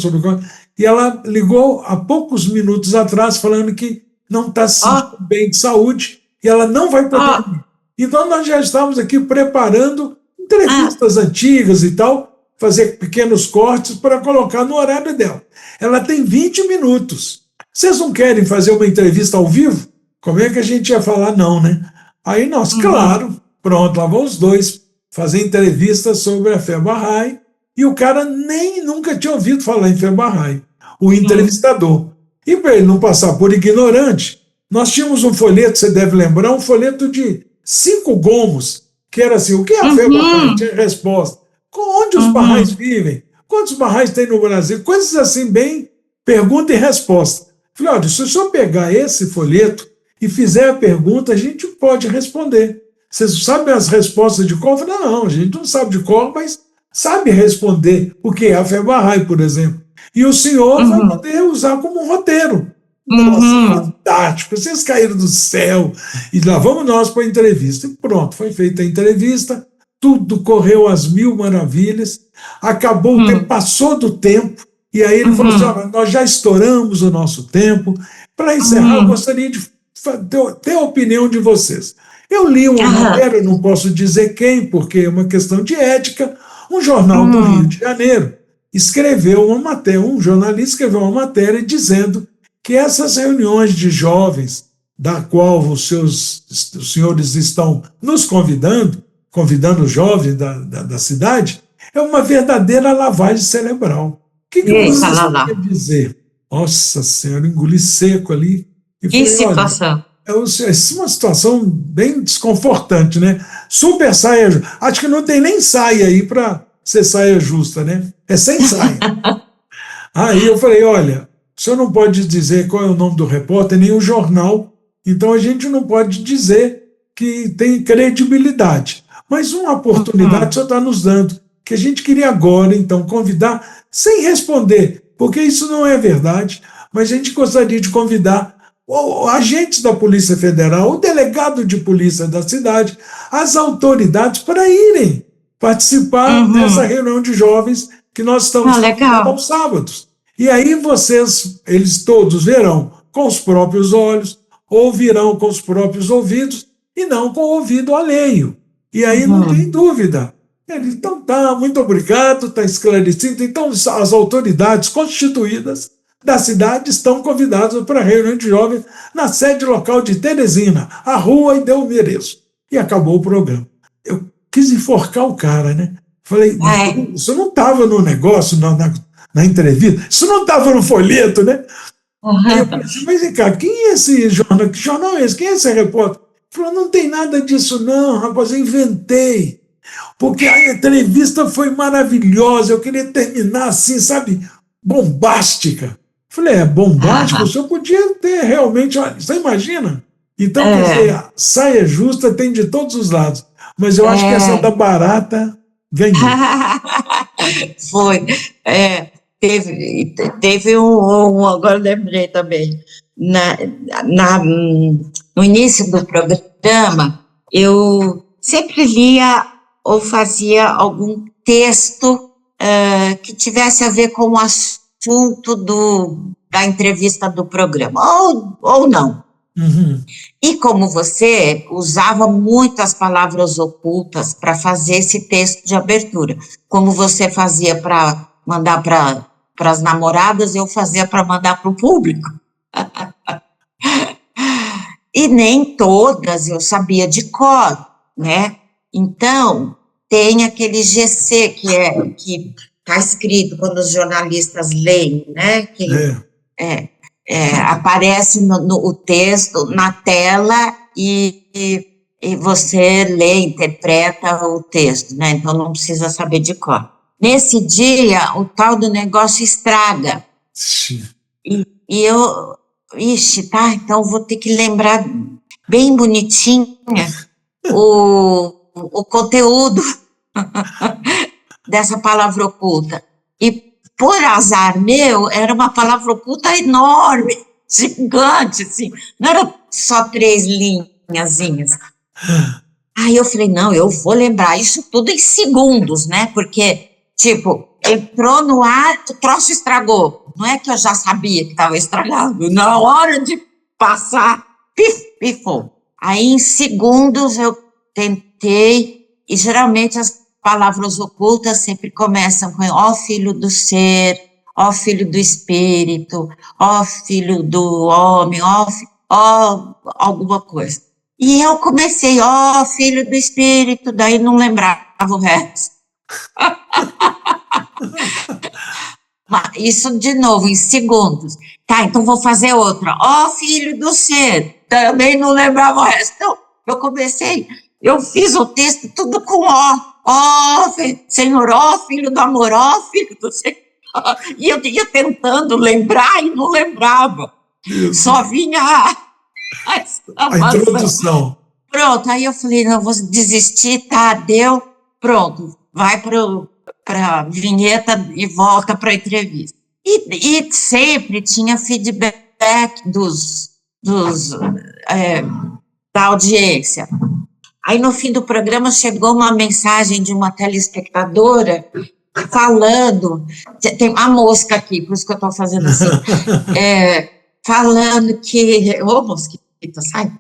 e ela ligou há poucos minutos atrás falando que não está se sentindo bem de saúde e ela não vai poder ir. Então nós já estávamos aqui preparando entrevistas antigas e tal, fazer pequenos cortes para colocar no horário dela. Ela tem 20 minutos. Vocês não querem fazer uma entrevista ao vivo? Como é que a gente ia falar não, né? Aí nós, claro, pronto, lá vão os dois fazer entrevista sobre a fé Bahá'í, e o cara nem nunca tinha ouvido falar em fé Bahá'í, o entrevistador. E para ele não passar por ignorante, nós tínhamos um folheto, você deve lembrar, um folheto de 5 gomos, que era assim: o que é a fé Bahá'í? Tinha resposta. Onde os Bahá'ís vivem? Quantos Bahá'ís tem no Brasil? Coisas assim, bem pergunta e resposta. Falei: olha, se o senhor pegar esse folheto e fizer a pergunta, a gente pode responder. Vocês sabem as respostas de cor? Eu falei: não, a gente não sabe de cor, mas sabe responder o que é a fé Bahá'í, por exemplo. E o senhor vai poder usar como um roteiro. Nossa, fantástico, vocês caíram do céu. E lá vamos nós para a entrevista. E pronto, foi feita a entrevista, tudo correu às mil maravilhas, acabou o tempo, passou do tempo, e aí ele falou assim: olha, nós já estouramos o nosso tempo. Para encerrar, eu gostaria de ter a opinião de vocês. Eu li uma matéria, não posso dizer quem, porque é uma questão de ética, um jornal do Rio de Janeiro escreveu uma matéria, um jornalista escreveu uma matéria dizendo que essas reuniões de jovens, da qual os senhores estão nos convidando os jovens da cidade, é uma verdadeira lavagem cerebral. O que você quer dizer? Nossa Senhora, engoli seco ali. Que situação? É uma situação bem desconfortante, né? Super saia. Acho que não tem nem saia aí para ser saia justa, né? É sem saia. Aí eu falei: olha, o senhor não pode dizer qual é o nome do repórter, nem o jornal, então a gente não pode dizer que tem credibilidade. Mas uma oportunidade o senhor está nos dando, que a gente queria agora, então, convidar, sem responder, porque isso não é verdade, mas a gente gostaria de convidar agentes da Polícia Federal, o delegado de polícia da cidade, as autoridades para irem participar dessa reunião de jovens que nós estamos fazendo aos sábados. E aí eles todos verão com os próprios olhos, ouvirão com os próprios ouvidos e não com o ouvido alheio. E aí não tem dúvida. Então tá, muito obrigado, está esclarecido. Então as autoridades constituídas da cidade estão convidadas para a reunião de jovens na sede local de Teresina, a rua Idelmerezo. E acabou o programa. Eu quis enforcar o cara, né? Falei: isso não estava no negócio, na entrevista, isso não estava no folheto, né? Eu falei assim: mas vem cá, quem é esse jornal? Que jornal é esse? Quem é esse repórter? Ele falou: não tem nada disso não, rapaz, eu inventei. Porque a entrevista foi maravilhosa, eu queria terminar assim, sabe, bombástica. Falei: bombástico? O senhor podia ter realmente, olha, você imagina? Então, quer dizer, a saia justa tem de todos os lados, mas eu acho que essa da barata ganhou. Foi. teve agora lembrei também, no início do programa, eu sempre lia ou fazia algum texto que tivesse a ver com o assunto da entrevista do programa, ou não. Uhum. E como você usava muitas palavras ocultas para fazer esse texto de abertura, como você fazia para mandar para as namoradas, eu fazia para mandar para o público. E nem todas eu sabia de cor, né? Então, tem aquele GC que está escrito quando os jornalistas leem, né? Aparece o texto na tela e você lê, interpreta o texto, né? Então não precisa saber de cor. Nesse dia, o tal do negócio estraga. Sim. E eu, tá, então vou ter que lembrar bem bonitinha o conteúdo dessa palavra oculta. E por azar meu, era uma palavra oculta enorme, gigante, assim, não era só 3 linhazinhas. Aí eu falei, não, eu vou lembrar isso tudo em segundos, né, porque, tipo, entrou no ar, o troço estragou, não é que eu já sabia que estava estragado, na hora de passar, pifou. Aí em segundos eu tentei, e geralmente as palavras ocultas sempre começam com ó filho do ser, ó filho do espírito, ó filho do homem, ó alguma coisa. E eu comecei, ó filho do espírito, daí não lembrava o resto. Isso de novo, em segundos. Tá, então vou fazer outra. Ó filho do ser, também não lembrava o resto. Então, eu comecei, eu fiz o texto tudo com ó, Senhor, ó, filho do amor, ó, filho do Senhor. E eu ia tentando lembrar e não lembrava. Isso. Só vinha a introdução. Pronto, aí eu falei, não, vou desistir, tá, deu, pronto, vai para a vinheta e volta para a entrevista. E sempre tinha feedback da audiência. Aí, no fim do programa, chegou uma mensagem de uma telespectadora falando, tem uma mosca aqui, por isso que eu estou fazendo assim, falando que, mosquita, sai,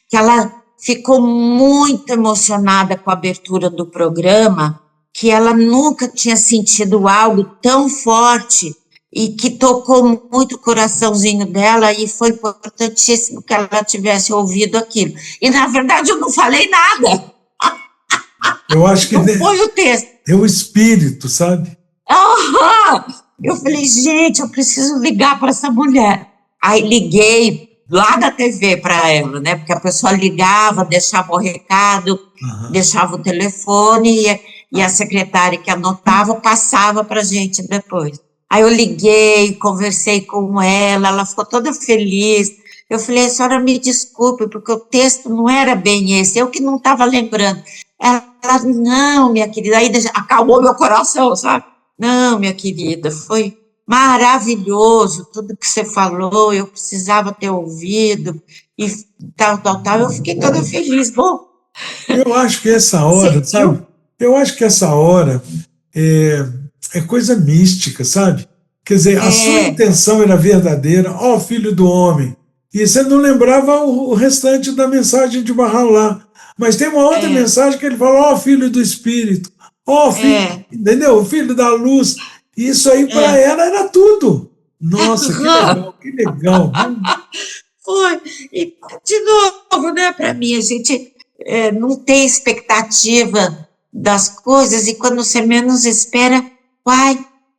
que ela ficou muito emocionada com a abertura do programa, que ela nunca tinha sentido algo tão forte e que tocou muito o coraçãozinho dela e foi importantíssimo que ela tivesse ouvido aquilo. E, na verdade, eu não falei nada. Eu acho que não foi o texto. É o espírito, sabe? Eu falei, gente, eu preciso ligar para essa mulher. Aí liguei lá da TV para ela, né? Porque a pessoa ligava, deixava o recado, deixava o telefone e a secretária que anotava passava para a gente depois. Aí eu liguei, conversei com ela ficou toda feliz. Eu falei, a senhora me desculpe, porque o texto não era bem esse, eu que não estava lembrando. Ela, não, minha querida, aí acalmou meu coração, sabe? Não, minha querida, foi maravilhoso tudo que você falou, eu precisava ter ouvido, e tal. Eu fiquei toda feliz, bom. Eu acho que essa hora, sabe? Eu acho que essa hora é coisa mística, sabe? Quer dizer, a sua intenção era verdadeira, ó filho do homem, e você não lembrava o restante da mensagem de Bahá'u'lláh. Mas tem uma outra mensagem que ele fala, ó filho do espírito, ó filho, entendeu? O filho da luz. Isso aí para ela era tudo. Nossa, que legal, que legal. Foi. E, de novo, né, para mim, a gente não tem expectativa das coisas e quando você menos espera,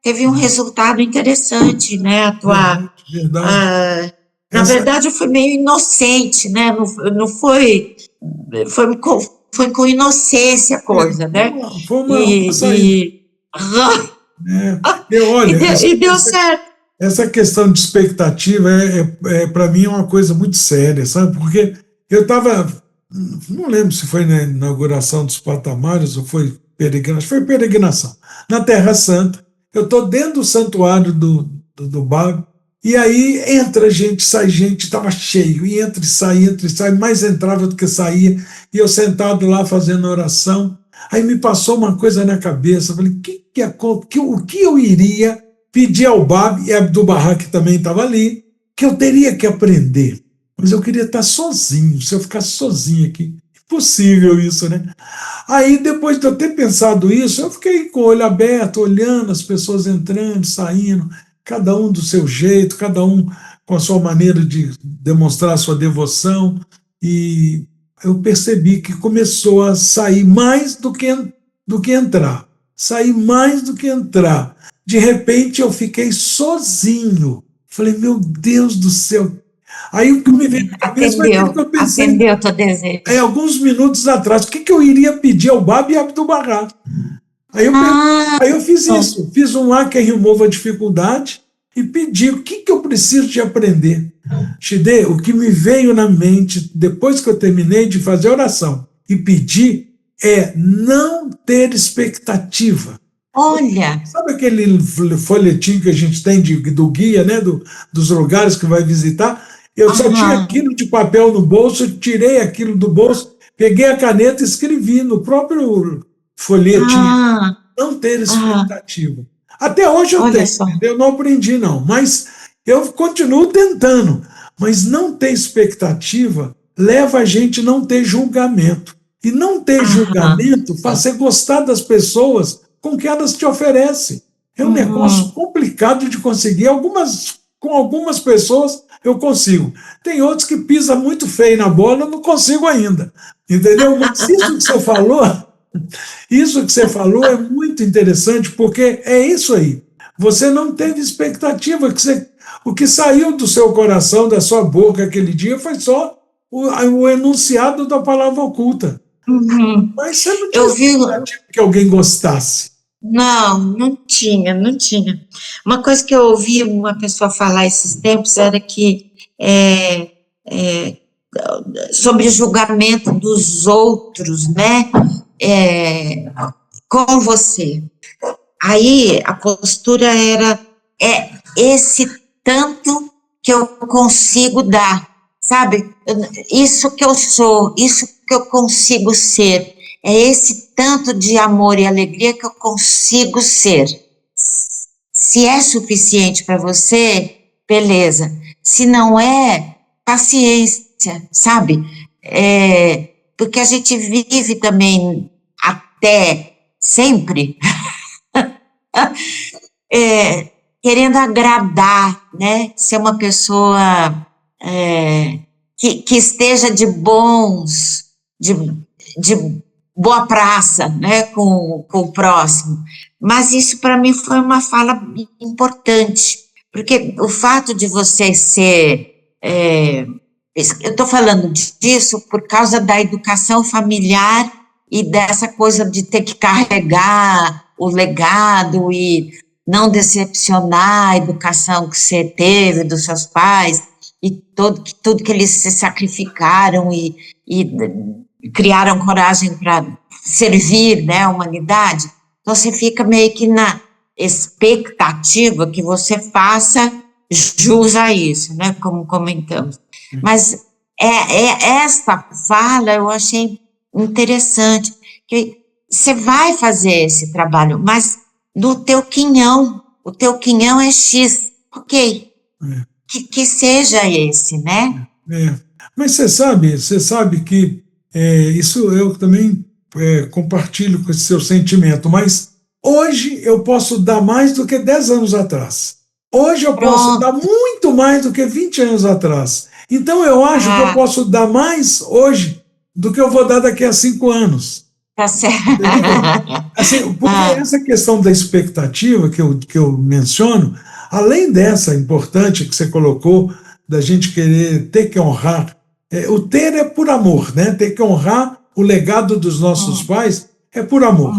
teve um resultado interessante, né, atuar. Verdade. Na verdade, eu fui meio inocente, né, não foi com inocência a coisa, né. Foi uma olha, e deu certo. Essa questão de expectativa para mim é uma coisa muito séria, sabe? Porque eu estava, não lembro se foi na inauguração dos patamares ou foi peregrinação, na Terra Santa. eu estou dentro do santuário do Bab, e aí entra gente, sai gente, estava cheio, e entra e sai, mais entrava do que saía, e eu sentado lá fazendo oração. Aí me passou uma coisa na cabeça, falei, o que eu iria pedir ao Bab, e Abdu'l-Bahá, que também estava ali, que eu teria que aprender. Mas eu queria estar sozinho, se eu ficasse sozinho aqui. Impossível isso, né? Aí, depois de eu ter pensado isso, eu fiquei com o olho aberto, olhando as pessoas entrando, saindo, cada um do seu jeito, cada um com a sua maneira de demonstrar a sua devoção, e eu percebi que começou a sair mais do que entrar. Sair mais do que entrar. De repente, eu fiquei sozinho. Falei, meu Deus do céu. Aí o que me veio na cabeça foi aquilo que eu pensei. Atendeu o teu desejo. Alguns minutos atrás. O que eu iria pedir ao Bab e Abdu'l-Bahá? Aí eu fiz isso. Fiz um lá que arrumou a dificuldade e pedi o que eu preciso de aprender. Shide, o que me veio na mente depois que eu terminei de fazer a oração e pedir é não ter expectativa. Olha! Sabe aquele folhetim que a gente tem do guia, né, dos lugares que vai visitar? Eu só tinha aquilo de papel no bolso, tirei aquilo do bolso, peguei a caneta e escrevi no próprio folhetim. Não ter expectativa. Até hoje eu tenho, eu não aprendi não, mas eu continuo tentando. Mas não ter expectativa leva a gente a não ter julgamento. E não ter julgamento faz você gostar das pessoas com que elas te oferecem. É um negócio complicado de conseguir. Com algumas pessoas eu consigo. Tem outros que pisam muito feio na bola, eu não consigo ainda. Entendeu? Mas isso que você falou é muito interessante, porque é isso aí. Você não teve expectativa, o que saiu do seu coração, da sua boca aquele dia, foi só o enunciado da palavra oculta. Mas você não tinha expectativa que alguém gostasse. Não tinha. Uma coisa que eu ouvi uma pessoa falar esses tempos era que sobre julgamento dos outros, né, com você. Aí a postura era esse tanto que eu consigo dar, sabe? Isso que eu sou, isso que eu consigo ser. É esse tanto de amor e alegria que eu consigo ser. Se é suficiente para você, beleza. Se não é, paciência, sabe? Porque a gente vive também até sempre querendo agradar, né? Ser uma pessoa que esteja de boa praça, né, com o próximo. Mas isso para mim foi uma fala importante, porque o fato de você ser, eu estou falando disso por causa da educação familiar e dessa coisa de ter que carregar o legado e não decepcionar a educação que você teve dos seus pais e tudo que eles se sacrificaram e criaram coragem para servir, né, a humanidade. Então você fica meio que na expectativa que você faça jus a isso, né, como comentamos. Mas esta fala eu achei interessante, que você vai fazer esse trabalho, mas no teu quinhão, o teu quinhão é X, ok, que seja esse, né? Mas você sabe que isso eu também compartilho com esse seu sentimento, mas hoje eu posso dar mais do que 10 anos atrás. Hoje eu posso dar muito mais do que 20 anos atrás. Então eu acho que eu posso dar mais hoje do que eu vou dar daqui a 5 anos. Tá certo. Assim, porque essa questão da expectativa que eu menciono, além dessa importante que você colocou, da gente querer ter que honrar, o ter é por amor, né? Ter que honrar o legado dos nossos pais é por amor.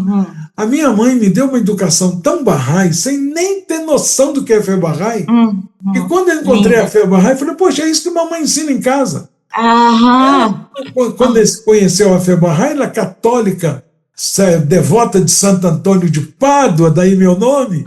A minha mãe me deu uma educação tão Bahá'í, sem nem ter noção do que é fé Bahá'í, que quando eu encontrei a fé Bahá'í, eu falei, poxa, é isso que mamãe ensina em casa. Quando conheceu a fé Bahá'í, ela é católica, devota de Santo Antônio de Pádua, daí meu nome.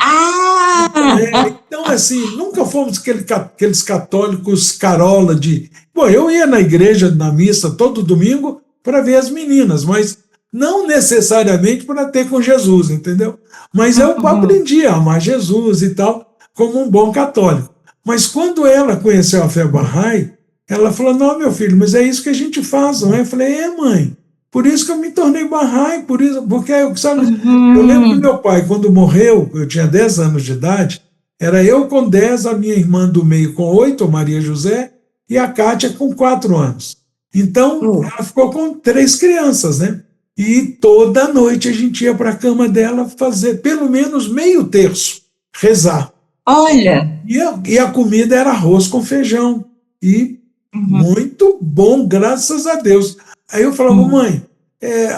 Então, assim, nunca fomos aqueles católicos carola de. Bom, eu ia na igreja, na missa, todo domingo para ver as meninas, mas não necessariamente para ter com Jesus, entendeu? Mas eu aprendi a amar Jesus e tal, como um bom católico. Mas quando ela conheceu a fé Bahá'í, ela falou: não, meu filho, mas é isso que a gente faz, não é? Eu falei: mãe, por isso que eu me tornei Bahá'í, por isso, porque, sabe, eu lembro que meu pai, quando morreu, eu tinha 10 anos de idade, era eu com 10, a minha irmã do meio com 8, Maria José, e a Kátia com 4 anos. Então, ela ficou com 3 crianças, né? E toda noite a gente ia para a cama dela fazer pelo menos meio terço, rezar. Olha! E a comida era arroz com feijão. E muito bom, graças a Deus. Aí eu falava: mãe,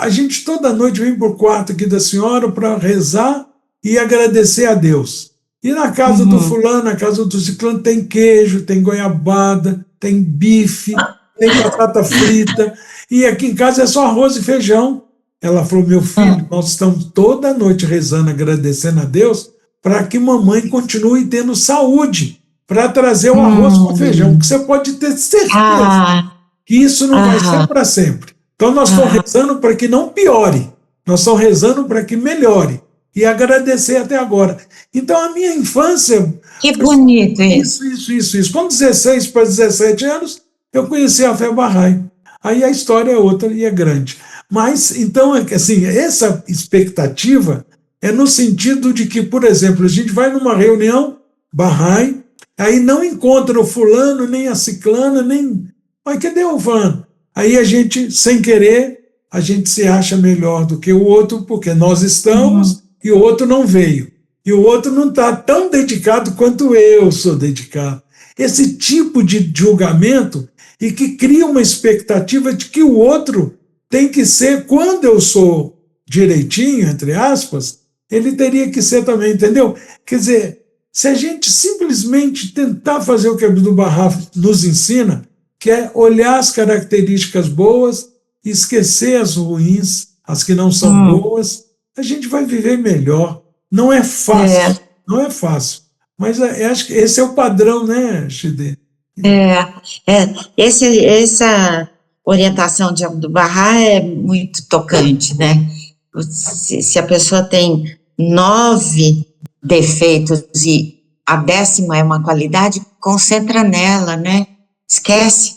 a gente toda noite vem para o quarto aqui da senhora para rezar e agradecer a Deus. E na casa do fulano, na casa do ciclano, tem queijo, tem goiabada, tem bife, tem batata frita. E aqui em casa é só arroz e feijão. Ela falou: meu filho, nós estamos toda noite rezando, agradecendo a Deus, para que mamãe continue tendo saúde, para trazer o arroz com feijão, porque você pode ter certeza que isso não vai ser para sempre. Então nós estamos rezando para que não piore, nós estamos rezando para que melhore, e agradecer até agora. Então a minha infância... Que bonito isso. Isso. Com 16 para 17 anos, eu conheci a fé Bahá'í. Aí a história é outra e é grande. Mas, então, assim, essa expectativa é no sentido de que, por exemplo, a gente vai numa reunião Bahá'í, aí não encontra o fulano, nem a ciclana, nem... Mas cadê o fulano? Aí a gente, sem querer, a gente se acha melhor do que o outro, porque nós estamos e o outro não veio. E o outro não está tão dedicado quanto eu sou dedicado. Esse tipo de julgamento e que cria uma expectativa de que o outro tem que ser, quando eu sou direitinho, entre aspas, ele teria que ser também, entendeu? Quer dizer, se a gente simplesmente tentar fazer o que a Abdu'l-Bahá nos ensina, que é olhar as características boas e esquecer as ruins, as que não são boas, a gente vai viver melhor. Não é fácil, não é fácil. Mas acho que esse é o padrão, né, Chide? Essa orientação de Abdu'l-Bahá é muito tocante, né? Se a pessoa tem 9 defeitos e a 10ª é uma qualidade, concentra nela, né? Esquece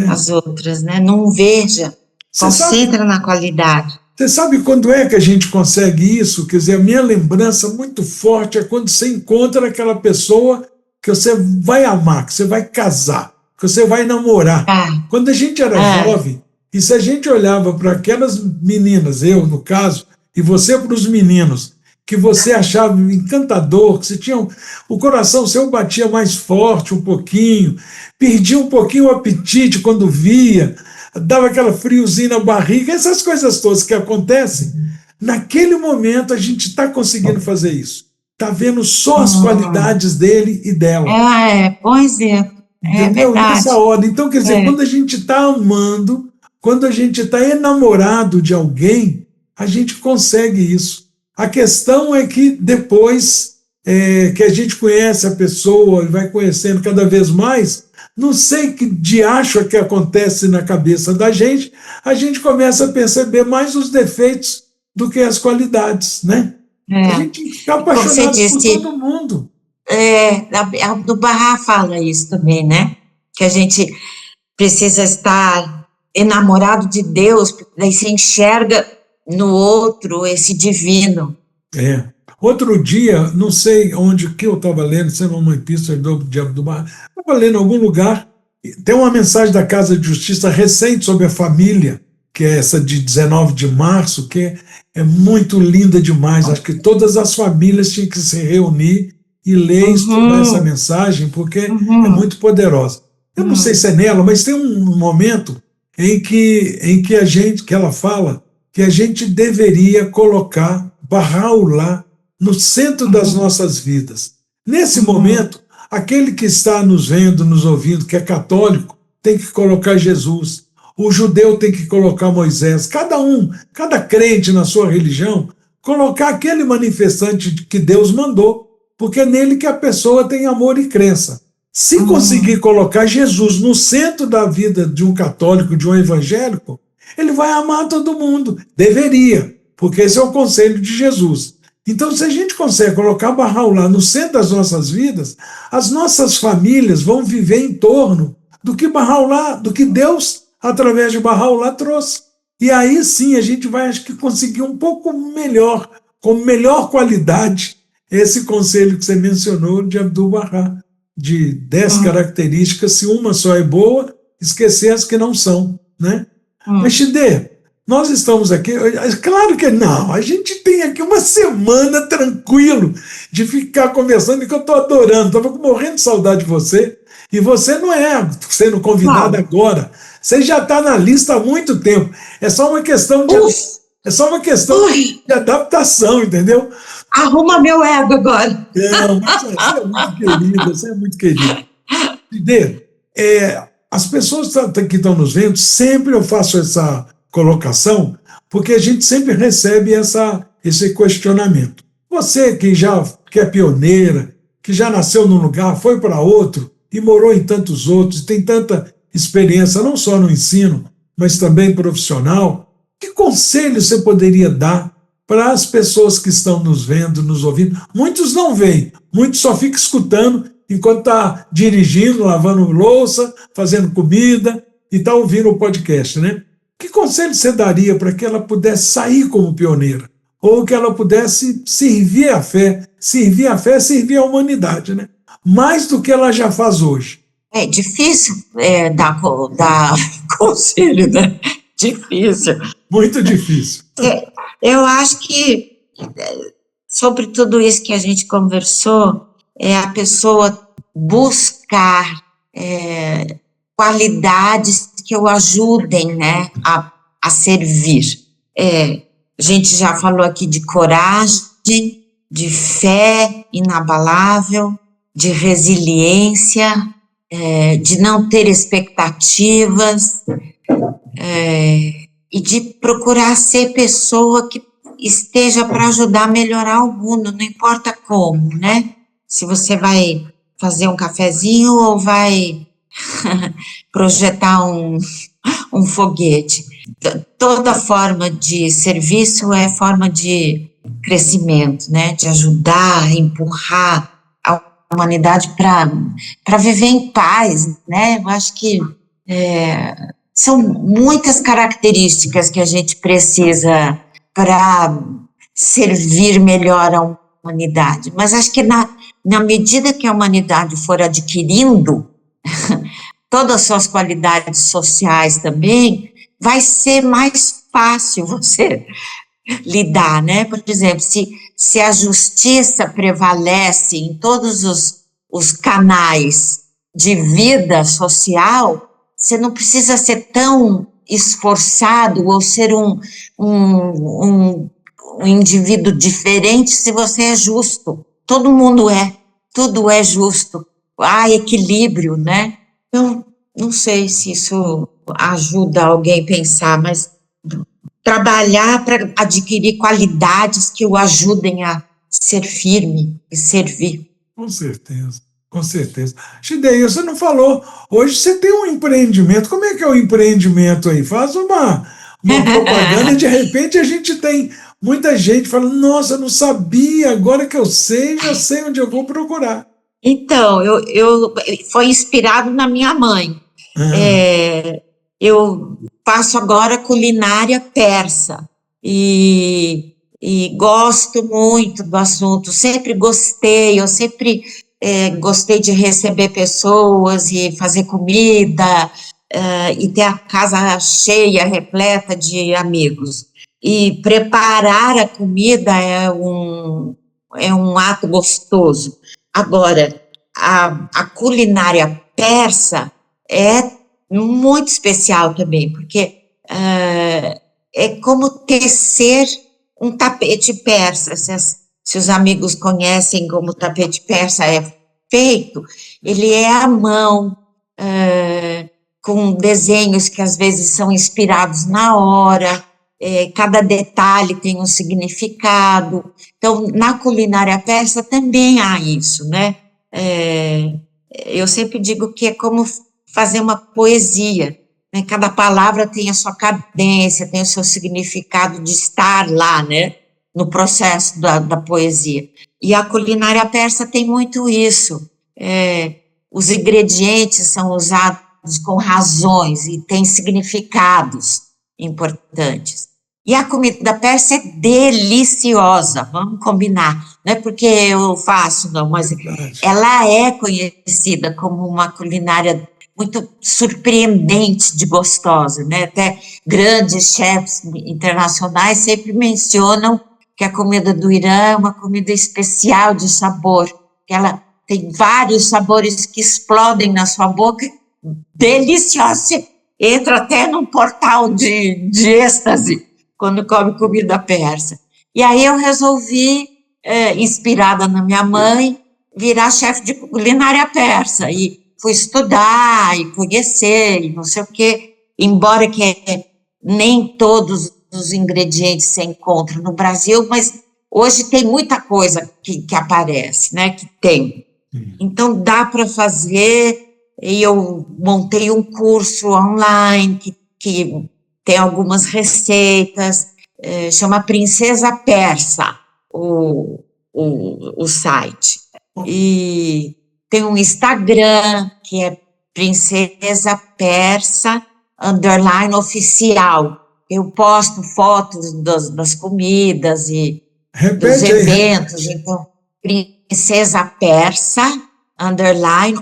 as outras, né? Não veja, concentra na qualidade. Você sabe quando é que a gente consegue isso? Quer dizer, a minha lembrança muito forte é quando você encontra aquela pessoa que você vai amar, que você vai casar, que você vai namorar. Quando a gente era jovem, e se a gente olhava para aquelas meninas, eu no caso, e você para os meninos, que você achava encantador, que você tinha o coração seu batia mais forte um pouquinho, perdia um pouquinho o apetite quando via, dava aquela friozinho na barriga, essas coisas todas que acontecem, naquele momento a gente está conseguindo fazer isso. Está vendo só as qualidades dele e dela. Pois é. Entendeu? Nessa ordem. Então, quer dizer, quando a gente está amando, quando a gente está enamorado de alguém, a gente consegue isso. A questão é que depois que a gente conhece a pessoa e vai conhecendo cada vez mais, não sei que diacho é que acontece na cabeça da gente, a gente começa a perceber mais os defeitos do que as qualidades, né? A gente fica apaixonado por todo mundo. A Abdu'l-Bahá fala isso também, né? Que a gente precisa estar enamorado de Deus, daí você enxerga no outro esse divino. Outro dia, não sei onde que eu estava lendo, sendo uma epístola de Abdu'l-Bahá, estava lendo em algum lugar, tem uma mensagem da Casa de Justiça recente sobre a família, que é essa de 19 de março, que é muito linda demais. Acho que todas as famílias tinham que se reunir e ler e estudar essa mensagem, porque é muito poderosa. Eu não sei se é nela, mas tem um momento em que ela fala que a gente deveria colocar Bahá'u'lláh no centro das nossas vidas. Nesse momento, aquele que está nos vendo, nos ouvindo, que é católico, tem que colocar Jesus. O judeu tem que colocar Moisés. Cada crente na sua religião, colocar aquele manifestante que Deus mandou. porque é nele que a pessoa tem amor e crença. Se conseguir colocar Jesus no centro da vida de um católico, de um evangélico, ele vai amar todo mundo. Deveria, porque esse é o conselho de Jesus. Então, se a gente consegue colocar Bahá'u'lláh no centro das nossas vidas, as nossas famílias vão viver em torno do que Bahá'u'lláh, do que Deus, através de Bahá'u'lláh, trouxe. E aí sim a gente vai, acho que, conseguir um pouco melhor, com melhor qualidade, esse conselho que você mencionou de Abdu'l-Bahá, de 10 características, se uma só é boa, esquecer as que não são, né? Mas, Chide, nós estamos aqui, claro que não, a gente tem aqui uma semana tranquilo de ficar conversando, que eu estou adorando, estava morrendo de saudade de você, e você não é sendo convidada agora, você já está na lista há muito tempo, é só uma questão de adaptação, entendeu? Arruma meu ego agora. Não, mas você é muito querida, você é muito querida. Chide, as pessoas que estão nos vendo, sempre eu faço essa colocação, porque a gente sempre recebe esse questionamento. Você que é pioneira, que já nasceu num lugar, foi para outro e morou em tantos outros, tem tanta experiência, não só no ensino, mas também profissional, que conselho você poderia dar para as pessoas que estão nos vendo, nos ouvindo? Muitos não veem, muitos só ficam escutando enquanto está dirigindo, lavando louça, fazendo comida e está ouvindo o podcast, né? Que conselho você daria para que ela pudesse sair como pioneira? Ou que ela pudesse servir a fé, servir a humanidade, né? Mais do que ela já faz hoje. É difícil dar conselho, né? Difícil. Muito difícil. Eu acho que, sobre tudo isso que a gente conversou, é a pessoa buscar qualidades que o ajudem, né, a servir. A gente já falou aqui de coragem, de fé inabalável, de resiliência, de não ter expectativas, e de procurar ser pessoa que esteja para ajudar a melhorar o mundo, não importa como, né? Se você vai fazer um cafezinho ou vai projetar um foguete. Toda forma de serviço é forma de crescimento, né? De ajudar, empurrar a humanidade para viver em paz, né? Eu acho que são muitas características que a gente precisa para servir melhor a humanidade, mas acho que na medida que a humanidade for adquirindo todas as suas qualidades sociais também, vai ser mais fácil você lidar, né? Por exemplo, se a justiça prevalece em todos os canais de vida social, você não precisa ser tão esforçado ou ser um indivíduo diferente se você é justo. Todo mundo tudo é justo. Há equilíbrio, né? Eu não sei se isso ajuda alguém a pensar, mas trabalhar para adquirir qualidades que o ajudem a ser firme e servir. Com certeza, com certeza. Chide, você não falou, hoje você tem um empreendimento, como é que é o empreendimento aí? Faz uma propaganda, de repente a gente tem muita gente falando, nossa, eu não sabia, agora que eu sei, já sei onde eu vou procurar. Então, eu foi inspirado na minha mãe. Eu faço agora culinária persa e gosto muito do assunto, sempre gostei, eu sempre gostei de receber pessoas e fazer comida e ter a casa cheia, repleta de amigos. E preparar a comida é um ato gostoso. Agora, a culinária persa é muito especial também, porque é como tecer um tapete persa. Se os amigos conhecem como o tapete persa é feito, ele é à mão, com desenhos que às vezes são inspirados na hora, cada detalhe tem um significado. Então, na culinária persa também há isso, né? Eu sempre digo que é como fazer uma poesia, né? Cada palavra tem a sua cadência, tem o seu significado de estar lá, né? No processo da poesia. E a culinária persa tem muito isso. Os ingredientes são usados com razões e têm significados importantes. E a comida persa é deliciosa, vamos combinar. Não é porque eu faço, não, mas ela é conhecida como uma culinária muito surpreendente de gostosa, né? Até grandes chefs internacionais sempre mencionam que a comida do Irã é uma comida especial de sabor, que ela tem vários sabores que explodem na sua boca, deliciosa, entra até num portal de êxtase quando come comida persa. E aí eu resolvi, inspirada na minha mãe, virar chefe de culinária persa, e fui estudar e conhecer, e não sei o quê, embora que nem todos os ingredientes se encontram no Brasil, mas hoje tem muita coisa que aparece, né, que tem. Então dá para fazer, e eu montei um curso online que tem algumas receitas, chama Princesa Persa, o site. E tem um Instagram, que é Princesa Persa _oficial. Eu posto fotos das comidas e dos eventos. Então, Princesa Persa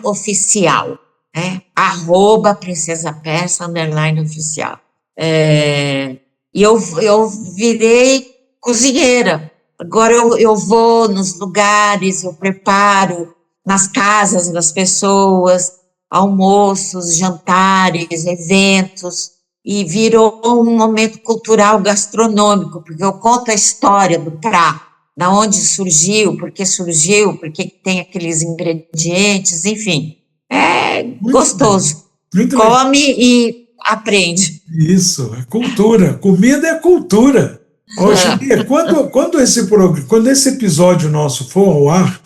_oficial, né? @Princesa Persa _oficial. E eu virei cozinheira. Agora eu vou nos lugares, eu preparo nas casas das pessoas, almoços, jantares, eventos, e virou um momento cultural gastronômico, porque eu conto a história do prato, da onde surgiu, por que tem aqueles ingredientes, enfim. É gostoso. Muito come legal. E aprende. Isso, é cultura. Comida é cultura. Chiquinha, quando esse episódio nosso for ao ar,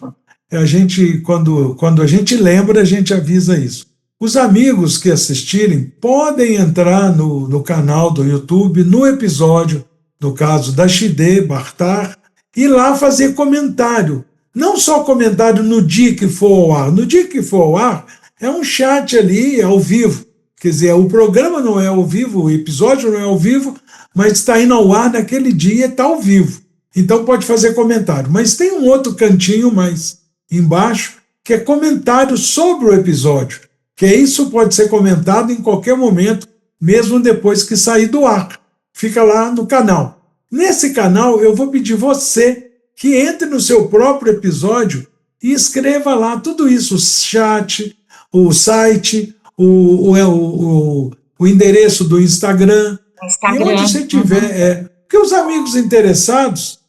quando a gente lembra, a gente avisa isso. Os amigos que assistirem podem entrar no canal do YouTube, no episódio, no caso da Shide Bartar, e lá fazer comentário. Não só comentário no dia que for ao ar. No dia que for ao ar, é um chat ali, ao vivo. Quer dizer, o programa não é ao vivo, o episódio não é ao vivo, mas está indo ao ar naquele dia, está ao vivo. Então pode fazer comentário. Mas tem um outro cantinho mais embaixo, que é comentário sobre o episódio. Que isso pode ser comentado em qualquer momento, mesmo depois que sair do ar. Fica lá no canal. Nesse canal, eu vou pedir você que entre no seu próprio episódio e escreva lá tudo isso, o chat, o site, o endereço do Instagram. E onde você tiver. Porque os amigos interessados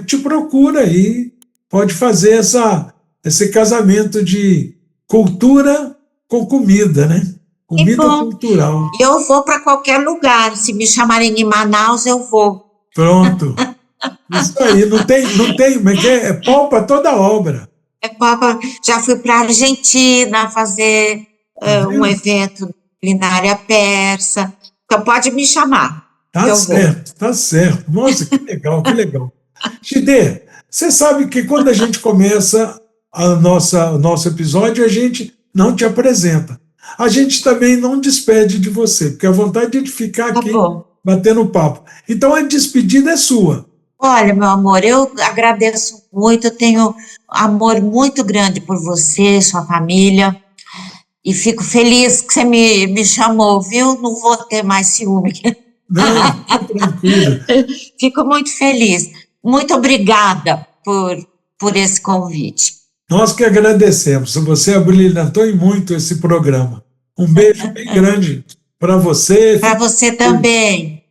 te procuram aí, pode fazer esse casamento de cultura com comida, né? Comida cultural. Eu vou para qualquer lugar. Se me chamarem em Manaus, eu vou. Pronto. Isso aí, não tem, mas é pau para toda obra. Já fui para a Argentina fazer um evento de culinária persa. Então pode me chamar. Tá certo, tá certo. Nossa, que legal, que legal. Shide, você sabe que quando a gente começa o nosso episódio, a gente não te apresenta. A gente também não despede de você, porque a vontade é de ficar aqui batendo papo. Então a despedida é sua. Olha, meu amor, eu agradeço muito, eu tenho amor muito grande por você, sua família, e fico feliz que você me chamou, viu? Não vou ter mais ciúme. Não, tranquilo. Fico muito feliz. Muito obrigada por esse convite. Nós que agradecemos. Você abrilhantou em muito esse programa. Um beijo bem grande para você. Para você também.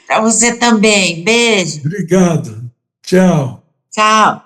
Para você também. Beijo. Obrigado. Tchau. Tchau.